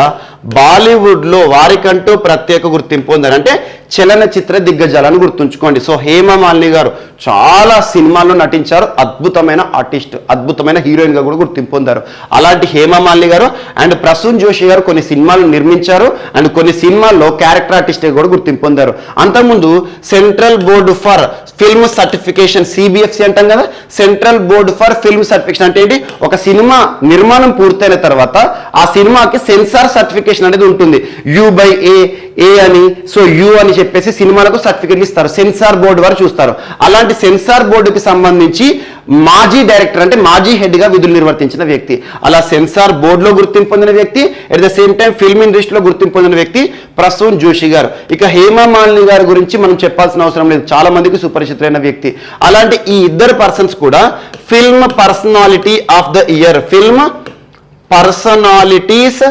బాలీవుడ్లో వారికంటూ ప్రత్యేక గుర్తింపు పొందారు, అంటే చలనచిత్ర దిగ్గజాలను గుర్తుంచుకోండి. సో హేమా మాలిని గారు చాలా సినిమాల్లో నటించారు, అద్భుతమైన ఆర్టిస్ట్, అద్భుతమైన హీరోయిన్గా కూడా గుర్తింపు పొందారు. అలాంటి హేమా మాలిని గారు అండ్ ప్రసూన్ జోషి గారు కొన్ని సినిమాలు నిర్మించారు అండ్ కొన్ని సినిమాల్లో క్యారెక్టర్ ఆర్టిస్ట్గా కూడా గుర్తింపు పొందారు. అంతకుముందు central board for film certification, CBFC అంటాం కదా, central board for film certification అంటే ఏంటి? ఒక సినిమా నిర్మాణం పూర్తయిన తర్వాత ఆ సినిమాకి సెన్సార్ సర్టిఫికేషన్ అనేది ఉంటుంది. U/A అని, సో యు అని చెప్పేసి సినిమాలకు సర్టిఫికేట్లు ఇస్తారు, సెన్సార్ బోర్డు వారు చూస్తారు. అలాంటి సెన్సార్ బోర్డుకి సంబంధించి మాజీ డైరెక్టర్ అంటే మాజీ హెడ్గా విధులు నిర్వర్తించిన వ్యక్తి. అలా సెన్సార్ బోర్డులో గుర్తింపు పొందిన వ్యక్తి, at the same time film ఇండస్ట్రీలో గుర్తింపు పొందిన వ్యక్తి ప్రసూన్ జోషి గారు. ఇక హేమా మాలిని గారి గురించి మనం చెప్పాల్సిన అవసరం లేదు, చాలా మందికి సుపరిచితులైన వ్యక్తి. అలాంటి ఈ ఇద్దరు పర్సన్స్ కూడా film personality of the year, film personalities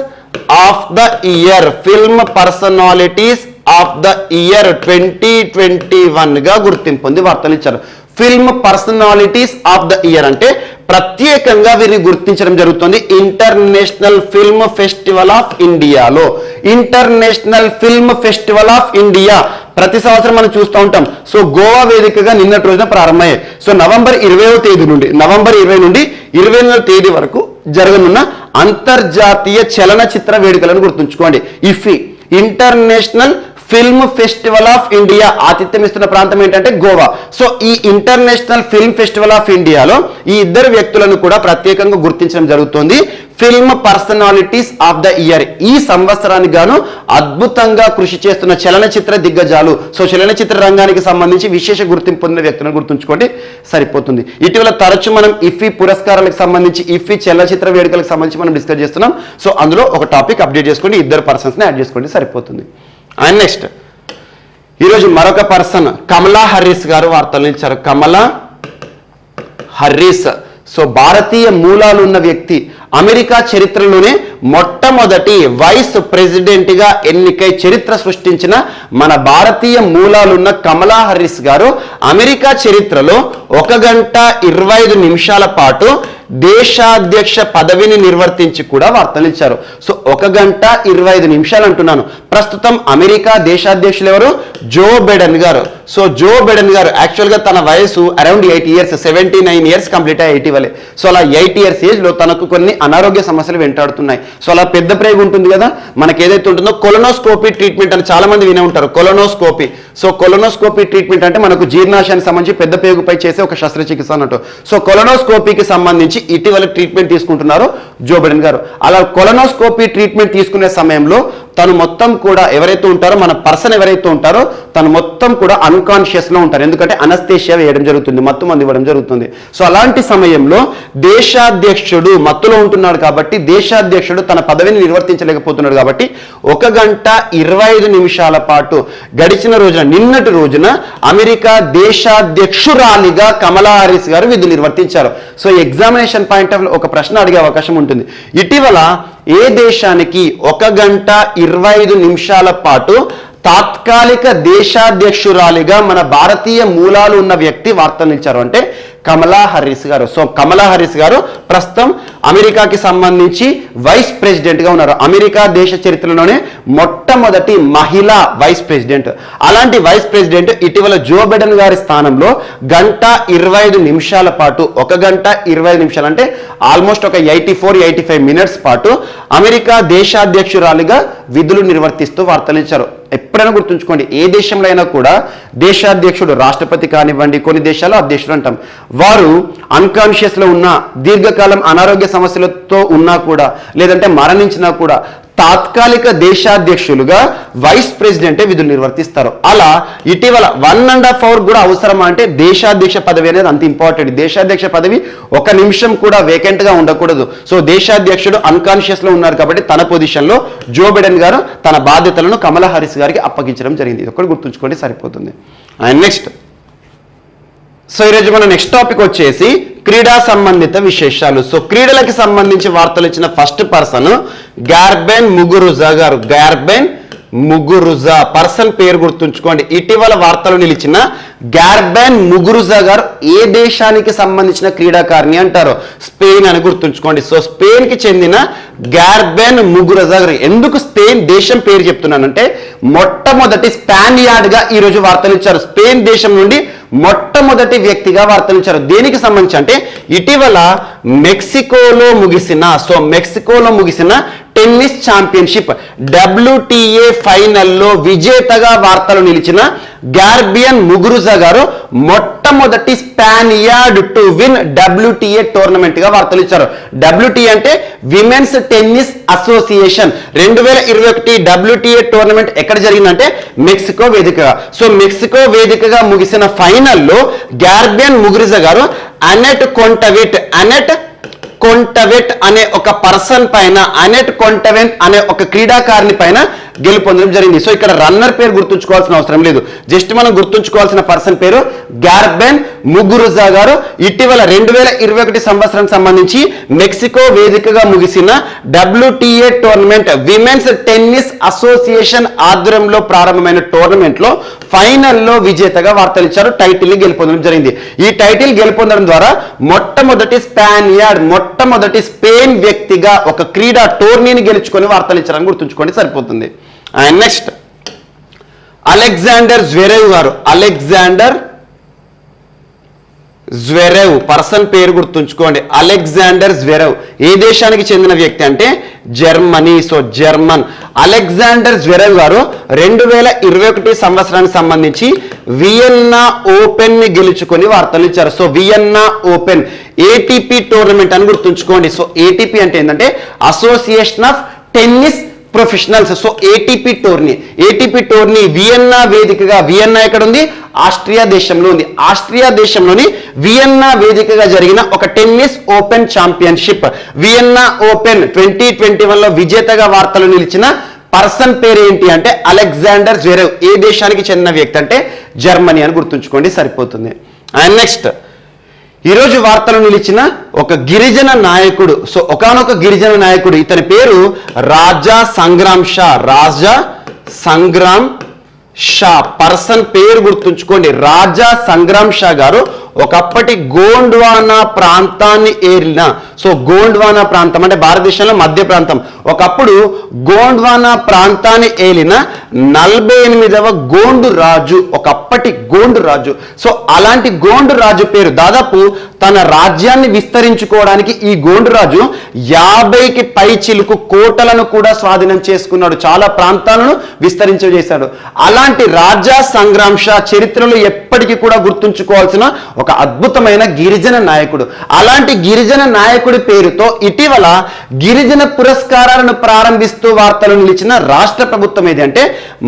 of the year, film personalities of the year 2021 గా గుర్తింపు పొంది వార్తలు ఇచ్చారు. Film personalities of the year అంటే ప్రత్యేకంగా వీరిని గుర్తించడం జరుగుతుంది ఇంటర్నేషనల్ ఫిల్మ్ ఫెస్టివల్ ఆఫ్ ఇండియాలో. International film festival of India ప్రతి సంవత్సరం మనం చూస్తూ ఉంటాం. సో గోవా వేదికగా నిన్నటి రోజున ప్రారంభమయ్యాయి. సో నవంబర్ 20 నుండి 29వ తేదీ వరకు జరగనున్న అంతర్జాతీయ చలనచిత్ర వేడుకలను గుర్తుంచుకోండి. ఇఫీ, international film festival of India ఆతిథ్యం ఇస్తున్న ప్రాంతం ఏంటంటే గోవా. సో ఈ ఇంటర్నేషనల్ ఫిల్మ్ ఫెస్టివల్ ఆఫ్ ఇండియాలో ఈ ఇద్దరు వ్యక్తులను కూడా ప్రత్యేకంగా గుర్తించడం జరుగుతుంది film personalities of the year. ఈ సంవత్సరానికి గాను అద్భుతంగా కృషి చేస్తున్న చలనచిత్ర దిగ్గజాలు, సో చలనచిత్ర రంగానికి సంబంధించి విశేష గుర్తింపు పొందిన వ్యక్తులను గుర్తుంచుకోండి, సరిపోతుంది. ఇటీవల తరచు మనం ఇఫీ పురస్కారాలకు సంబంధించి, ఇఫీ చలనచిత్ర వేడుకలకు సంబంధించి మనం డిస్కస్ చేస్తున్నాం. సో అందులో ఒక టాపిక్ అప్డేట్ చేసుకోండి, ఇద్దరు పర్సన్స్ని యాడ్ చేసుకోండి, సరిపోతుంది. అండ్ నెక్స్ట్ ఈరోజు మరొక పర్సన్ కమలా హారిస్ గారు వార్తలు ఇచ్చారు. కమలా హారిస్ సో భారతీయ మూలాలు ఉన్న వ్యక్తి, అమెరికా చరిత్రలోనే మొట్టమొదటి వైస్ ప్రెసిడెంట్గా ఎన్నికై చరిత్ర సృష్టించిన మన భారతీయ మూలాలున్న కమలా హారిస్ గారు అమెరికా చరిత్రలో 1 గంట 25 నిమిషాల పాటు దేశాధ్యక్ష పదవిని నిర్వర్తించి కూడా వార్తలు ఇచ్చారు. సో 1 గంట 25 నిమిషాలు అంటున్నాను. ప్రస్తుతం అమెరికా దేశాధ్యక్షులు ఎవరు? జో బైడెన్ గారు. సో జో బైడెన్ గారు యాక్చువల్గా తన వయసు అరౌండ్ 8 ఇయర్స్, 79 ఇయర్స్ కంప్లీట్ అయ్యి ఇటీవలే. సో అలా 8 ఇయర్స్ ఏజ్లో తనకు కొన్ని అనారోగ్య సమస్యలు వెంటాడుతున్నాయి. సో అలా పెద్ద ప్రేగు ఉంటుంది కదా మనకి, ఏదైతే ఉంటుందో కొలనోస్కోపీ ట్రీట్మెంట్ అని చాలా మంది వినే ఉంటారు. కొలనోస్కోపీ, సో కొలనోస్కోపీ ట్రీట్మెంట్ అంటే మనకు జీర్ణాశయానికి సంబంధించి పెద్ద పేగుపై చేసే ఒక శస్త్రచికిత్స అన్నట్టు. సో కొలనోస్కోపీకి సంబంధించి ఇటీవల ట్రీట్మెంట్ తీసుకుంటున్నారు జో బైడెన్ గారు. అలా కొలనోస్కోపీ ట్రీట్మెంట్ తీసుకునే సమయంలో తను మొత్తం కూడా ఎవరైతే ఉంటారో, మన పర్సన్ ఎవరైతే ఉంటారో తను మొత్తం కూడా అన్కాన్షియస్ లో ఉంటారు, ఎందుకంటే అనస్థేషియా వేయడం జరుగుతుంది, మత్తు మందు ఇవ్వడం జరుగుతుంది. సో అలాంటి సమయంలో దేశాధ్యక్షుడు మత్తులో ఉంటున్నాడు కాబట్టి దేశాధ్యక్షుడు తన పదవిని నిర్వర్తించలేకపోతున్నాడు కాబట్టి 1 గంట 25 నిమిషాల పాటు గడిచిన రోజున, నిన్నటి రోజున అమెరికా దేశాధ్యక్షురాలిగా కమలా హారిస్ గారు విధులు నిర్వర్తించారు. సో ఎగ్జామినేషన్ పాయింట్ ఆఫ్ ఒక ప్రశ్న అడిగే అవకాశం ఉంటుంది. ఇటీవల ఏ దేశానికి 1 గంట 25 నిమిషాల పాటు తాత్కాలిక దేశాధ్యక్షురాలిగా మన భారతీయ మూలాలు ఉన్న వ్యక్తి వార్తలు ఇచ్చారు అంటే కమలా హారిస్ గారు. సో కమలా హారిస్ గారు ప్రస్తుతం అమెరికాకి సంబంధించి వైస్ ప్రెసిడెంట్గా ఉన్నారు. అమెరికా దేశ చరిత్రలోనే మొట్టమొదటి మహిళా వైస్ ప్రెసిడెంట్. అలాంటి వైస్ ప్రెసిడెంట్ ఇటీవల జో బైడెన్ గారి స్థానంలో 1:25 పాటు 1:25 అంటే ఆల్మోస్ట్ ఒక 84-85 మినిట్స్ పాటు అమెరికా దేశాధ్యక్షురాలిగా విధులు నిర్వర్తిస్తూ వార్తలు ఇచ్చారు. ఎప్పుడైనా గుర్తుంచుకోండి, ఏ దేశంలో అయినా కూడా దేశాధ్యక్షుడు, రాష్ట్రపతి కానివ్వండి, కొన్ని దేశాల్లో అధ్యక్షుడు అంటాం, వారు అన్కాన్షియస్లో ఉన్న, దీర్ఘకాలం అనారోగ్య సమస్యలతో ఉన్నా కూడా, లేదంటే మరణించినా కూడా తాత్కాలిక దేశాధ్యక్షులుగా వైస్ ప్రెసిడెంటే విధులు నిర్వర్తిస్తారు. అలా ఇటీవల 1.5 hours కూడా అవసరమా అంటే దేశాధ్యక్ష పదవి అనేది అంత ఇంపార్టెంట్. దేశాధ్యక్ష పదవి 1 నిమిషం కూడా వేకెంట్గా ఉండకూడదు. సో దేశాధ్యక్షుడు అన్కాన్షియస్లో ఉన్నారు కాబట్టి తన పొజిషన్లో జో బైడెన్ గారు తన బాధ్యతలను కమలా హారిస్ గారికి అప్పగించడం జరిగింది. ఇది ఒక్కటి గుర్తుంచుకోండి సరిపోతుంది. అండ్ నెక్స్ట్, సో ఈరోజు మన నెక్స్ట్ టాపిక్ వచ్చేసి క్రీడా సంబంధిత విశేషాలు. సో క్రీడలకు సంబంధించి వార్తలు ఇచ్చిన ఫస్ట్ పర్సన్ గార్బెన్ ముగురుజా గారు. గార్బెన్ ముగురుజా పర్సన్ పేరు గుర్తుంచుకోండి. ఇటీవల వార్తలు నిలిచిన గార్బెన్ ముగురుజా గారు ఏ దేశానికి సంబంధించిన క్రీడాకారిణి అంటారు? స్పెయిన్ అని గుర్తుంచుకోండి. సో స్పెయిన్ కి చెందిన గార్బెన్ ముగురుజా గారు. ఎందుకు స్పెయిన్ దేశం పేరు చెప్తున్నానంటే మొట్టమొదటి స్పానియార్డ్ గా ఈ రోజు వార్తలు ఇచ్చారు. స్పెయిన్ దేశం నుండి మొట్టమొదటి వ్యక్తిగా వార్తలు ఇచ్చారు. దేనికి సంబంధించి అంటే ఇటీవల మెక్సికోలో ముగిసిన టెన్నిస్ ఛాంపియన్షిప్ WTA ఫైనల్లో విజేతగా వార్తలు నిలిచిన గార్బియన్ ముగురుజా గారు మొట్టమొదటి స్పానియార్డ్ టు విన్ WTA టోర్నమెంట్ గా వార్తలు ఇచ్చారు. WTA అంటే women's tennis association. 2021 WTA tournament ఎక్కడ జరిగిందంటే మెక్సికో వేదికగా. సో మెక్సికో వేదికగా ముగిసిన ఫైనల్లో గార్బియన్ ముగురుజా గారు అనెట్ కొంటవెట్ అనే ఒక పర్సన్ పైన, అనెట్ కొంటవెట్ అనే ఒక క్రీడాకారిణి పైన గెలుపొందడం జరిగింది. సో ఇక్కడ రన్నర్ పేరు గుర్తుంచుకోవాల్సిన అవసరం లేదు, జస్ట్ మనం గుర్తుంచుకోవాల్సిన పర్సన్ పేరు గార్బెన్ ముగురుజా గారు. ఇటీవల 2021 సంవత్సరం సంబంధించి మెక్సికో వేదికగా ముగిసిన WTA tournament, women's tennis association ఆధ్వర్యంలో ప్రారంభమైన టోర్నమెంట్ లో ఫైనల్లో విజేతగా వార్తలు ఇచ్చారు. టైటిల్ గెలుపొందడం జరిగింది. ఈ టైటిల్ గెలుపొందడం ద్వారా మొట్టమొదటి స్పెయిన్ వ్యక్తిగా ఒక క్రీడా టోర్నీని గెలుచుకొని వార్తలు ఇచ్చారని గుర్తుంచుకోండి సరిపోతుంది. అండ్ నెక్స్ట్, అలెగ్జాండర్ జ్వెరేవ్ గారు. అలెగ్జాండర్ జ్వెరేవ్ పర్సన్ పేరు గుర్తుంచుకోండి. అలెగ్జాండర్ జ్వెరేవ్ ఏ దేశానికి చెందిన వ్యక్తి అంటే Germany. So German. Alexander Zverev గారు 2021 సంవత్సరానికి సంబంధించి వియన్నా ఓపెన్ ని గెలుచుకొని వార్తలు ఇచ్చారు. So Vienna open ATP tournament అని గుర్తుంచుకోండి. సో ATP అంటే ఏంటంటే association of tennis professionals. So ATP tourney Vienna వేదికగా, వియన్నా ఎక్కడ ఉంది? ఆస్ట్రియా దేశంలో ఉంది. ఆస్ట్రియా దేశంలోని వియన్నా వేదికగా జరిగిన ఒక tennis open championship Vienna open 2021లో విజేతగా వార్తలు నిలిచిన పర్సన్ పేరు ఏంటి అంటే అలెగ్జాండర్ జ్వెరేవ్. ఏ దేశానికి చెందిన వ్యక్తి అంటే జర్మనీ అని గుర్తుంచుకోండి సరిపోతుంది. అండ్ నెక్స్ట్, ఈరోజు వార్తలు నిలిచిన ఒక గిరిజన నాయకుడు. సో ఒకానొక గిరిజన నాయకుడు, ఇతని పేరు రాజా సంగ్రామ్ షా. పర్సన్ పేరు గుర్తుంచుకోండి. రాజా సంగ్రామ్ షా గారు ఒకప్పటి గోండ్వానా ప్రాంతాన్ని ఏలిన, సో గోండ్వానా ప్రాంతం అంటే భారతదేశంలో మధ్య ప్రాంతం, ఒకప్పుడు గోండ్వానా ప్రాంతాన్ని ఏలిన 48వ గోండు రాజు, ఒకప్పటి గోండు రాజు. సో అలాంటి గోండు రాజు పేరు, దాదాపు తన రాజ్యాన్ని విస్తరించుకోవడానికి ఈ గోండు రాజు 50కి పైచిలుకు కోటలను కూడా స్వాధీనం చేసుకున్నాడు, చాలా ప్రాంతాలను విస్తరించేశాడు. అలాంటి రాజా సంగ్రామ్ షా చరిత్రలో ఎప్పటికీ కూడా గుర్తుంచుకోవాల్సిన ఒక అద్భుతమైన గిరిజన నాయకుడు. అలాంటి గిరిజన నాయకుడి పేరుతో ఇటీవల గిరిజన పురస్కారాలను ప్రారంభిస్తూ వార్తలు నిలిచిన రాష్ట్ర ప్రభుత్వం ఏది అంటే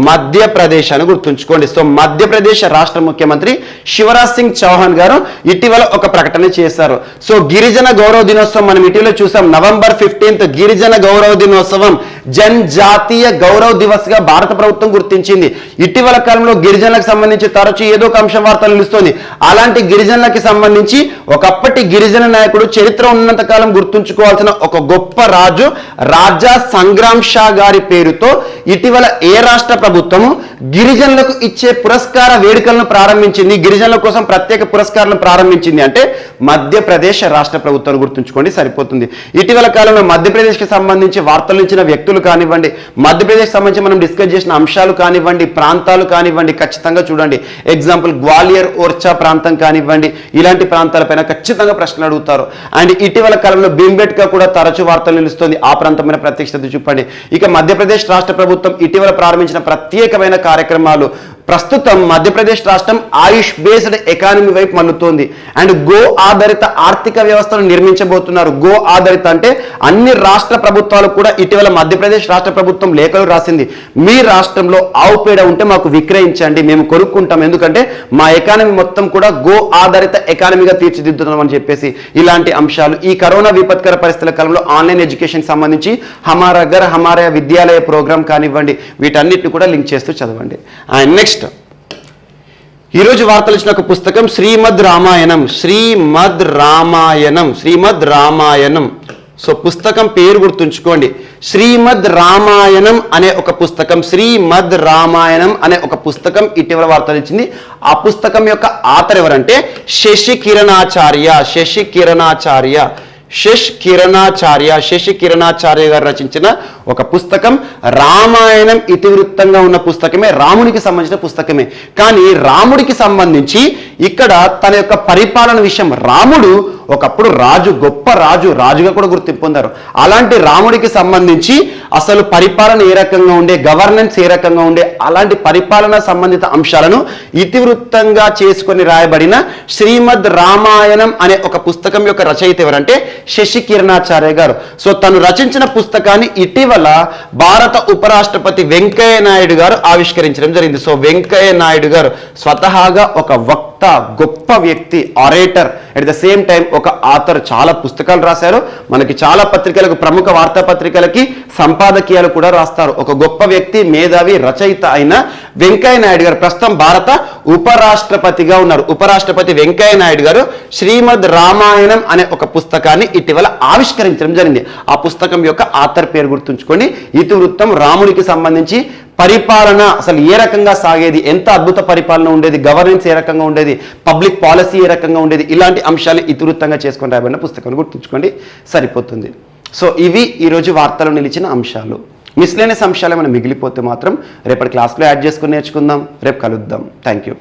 మధ్యప్రదేశ్ అని గుర్తుంచుకోండి. సో మధ్యప్రదేశ్ రాష్ట్ర ముఖ్యమంత్రి శివరాజ్ సింగ్ చౌహాన్ గారు ఇటీవల ఒక ప్రకటన చేశారు. సో గిరిజన గౌరవ దినోత్సవం మనం ఇటీవల చూసాం. November 15th గిరిజన గౌరవ దినోత్సవం జనజాతీయ గౌరవ దివస్ గా భారత ప్రభుత్వం గుర్తించింది. ఇటీవల కాలంలో గిరిజనులకు సంబంధించి తరచూ ఏదో ఒక అంశం వార్తలు నిలుస్తోంది. అలాంటి గిరిజన గిరిజనులకి సంబంధించి ఒకప్పటి గిరిజన నాయకుడు, చరిత్ర ఉన్నంత కాలం గుర్తుంచుకోవాల్సిన ఒక గొప్ప రాజు రాజా సంగ్రామ్ షా గారి పేరుతో ఇటీవల ఏ రాష్ట్ర ప్రభుత్వము గిరిజనులకు ఇచ్చే పురస్కార వేడుకలను ప్రారంభించింది, గిరిజనుల కోసం ప్రత్యేక పురస్కారాలను ప్రారంభించింది అంటే మధ్యప్రదేశ్ రాష్ట్ర ప్రభుత్వాన్ని గుర్తుంచుకోండి సరిపోతుంది. ఇటీవల కాలంలో మధ్యప్రదేశ్కి సంబంధించి వార్తలు ఇచ్చిన వ్యక్తులు కానివ్వండి, మధ్యప్రదేశ్ సంబంధించి మనం డిస్కస్ చేసిన అంశాలు కానివ్వండి, ప్రాంతాలు కానివ్వండి, ఖచ్చితంగా చూడండి. ఎగ్జాంపుల్ గ్వాలియర్, ఓర్చా ప్రాంతం కానివ్వండి, ఇలాంటి ప్రాంతాలపైన ఖచ్చితంగా ప్రశ్నలు అడుగుతారు. అండ్ ఇటీవల కాలంలో భీంబేట్కా కూడా తరచూ వార్తలు నిలుస్తుంది, ఆ ప్రాంతమైన ప్రత్యక్షత చూపండి. ఇక మధ్యప్రదేశ్ రాష్ట్ర ప్రభుత్వం ఇటీవల ప్రారంభించిన ప్రత్యేకమైన కార్యక్రమాలు. ప్రస్తుతం మధ్యప్రదేశ్ రాష్ట్రం ఆయుష్ బేస్డ్ ఎకానమీ వైపు మల్లుతోంది. అండ్ గో ఆధారిత ఆర్థిక వ్యవస్థను నిర్మించబోతున్నారు. గో ఆధారిత అంటే అన్ని రాష్ట్ర ప్రభుత్వాలు కూడా ఇటీవల మధ్యప్రదేశ్ రాష్ట్ర ప్రభుత్వం లేఖలు రాసింది, మీ రాష్ట్రంలో ఆవు పేడ ఉంటే మాకు విక్రయించండి, మేము కొనుక్కుంటాం, ఎందుకంటే మా ఎకానమీ మొత్తం కూడా గో ఆధారిత ఎకానమీగా తీర్చిదిద్దుతున్నాం అని చెప్పేసి. ఇలాంటి అంశాలు ఈ కరోనా విపత్కర పరిస్థితుల కాలంలో ఆన్లైన్ ఎడ్యుకేషన్ సంబంధించి హమారా ఘర్ హమారా విద్యాలయ ప్రోగ్రామ్ కానివ్వండి, వీటన్నిటిని కూడా లింక్ చేస్తూ చదవండి. అండ్ నెక్స్ట్ ఈరోజు వార్తలు ఇచ్చిన ఒక పుస్తకం శ్రీమద్ రామాయణం. శ్రీమద్ రామాయణం. సో పుస్తకం పేరు గుర్తుంచుకోండి, శ్రీమద్ రామాయణం అనే ఒక పుస్తకం. శ్రీమద్ రామాయణం అనే ఒక పుస్తకం ఇటీవల వార్తలు ఇచ్చింది. ఆ పుస్తకం యొక్క ఆథర్ ఎవరంటే శశి కిరణాచార్య గారు రచించిన ఒక పుస్తకం. రామాయణం ఇతివృత్తంగా ఉన్న పుస్తకమే, రామునికి సంబంధించిన పుస్తకమే. కానీ రాముడికి సంబంధించి ఇక్కడ తన యొక్క పరిపాలన విషయం, రాముడు ఒకప్పుడు రాజు, గొప్ప రాజుగా కూడా గుర్తింపు పొందారు. అలాంటి రాముడికి సంబంధించి అసలు పరిపాలన ఏ రకంగా ఉండే, గవర్నెన్స్ ఏ రకంగా ఉండే, అలాంటి పరిపాలన సంబంధిత అంశాలను ఇతివృత్తంగా చేసుకొని రాయబడిన శ్రీమద్ రామాయణం అనే ఒక పుస్తకం యొక్క రచయిత ఎవరంటే శశి కిరణాచార్య గారు. సో తను రచించిన పుస్తకాన్ని ఇటీవల భారత ఉపరాష్ట్రపతి వెంకయ్య నాయుడు గారు ఆవిష్కరించడం జరిగింది. సో వెంకయ్య నాయుడు గారు స్వతహాగా ఒక వక్త, గొప్ప వ్యక్తి, orator, at the same time ఒక ఆథర్. చాలా పుస్తకాలు రాశారు, మనకి చాలా పత్రికలకు, ప్రముఖ వార్తాపత్రికలకి సంపాదకీయాలు కూడా రాస్తారు. ఒక గొప్ప వ్యక్తి, మేధావి, రచయిత అయిన వెంకయ్య నాయుడు గారు ప్రస్తుతం భారత ఉపరాష్ట్రపతిగా ఉన్నారు. ఉపరాష్ట్రపతి వెంకయ్య నాయుడు గారు శ్రీమద్ రామాయణం అనే ఒక పుస్తకాన్ని ఇటీవల ఆవిష్కరించడం జరిగింది. ఆ పుస్తకం యొక్క ఆథర్ పేరు గుర్తుంచుకోండి. ఇతివృత్తం, రాముడికి సంబంధించి పరిపాలన అసలు ఏ రకంగా సాగేది, ఎంత అద్భుత పరిపాలన ఉండేది, గవర్నెన్స్ ఏ రకంగా ఉండేది, పబ్లిక్ పాలసీ ఏ రకంగా ఉండేది, ఇలాంటి అంశాలు ఇతివృత్తంగా చేసుకొని రాయబడిన పుస్తకాన్ని గుర్తుంచుకోండి సరిపోతుంది. సో ఇవి ఈరోజు వార్తలు నిలిచిన అంశాలు. మిస్లేనియస్ అంశాలు ఏమైనా మిగిలిపోతే మాత్రం రేపటి క్లాస్లో యాడ్ చేసుకుని నేర్చుకుందాం. రేపు కలుద్దాం. Thank you.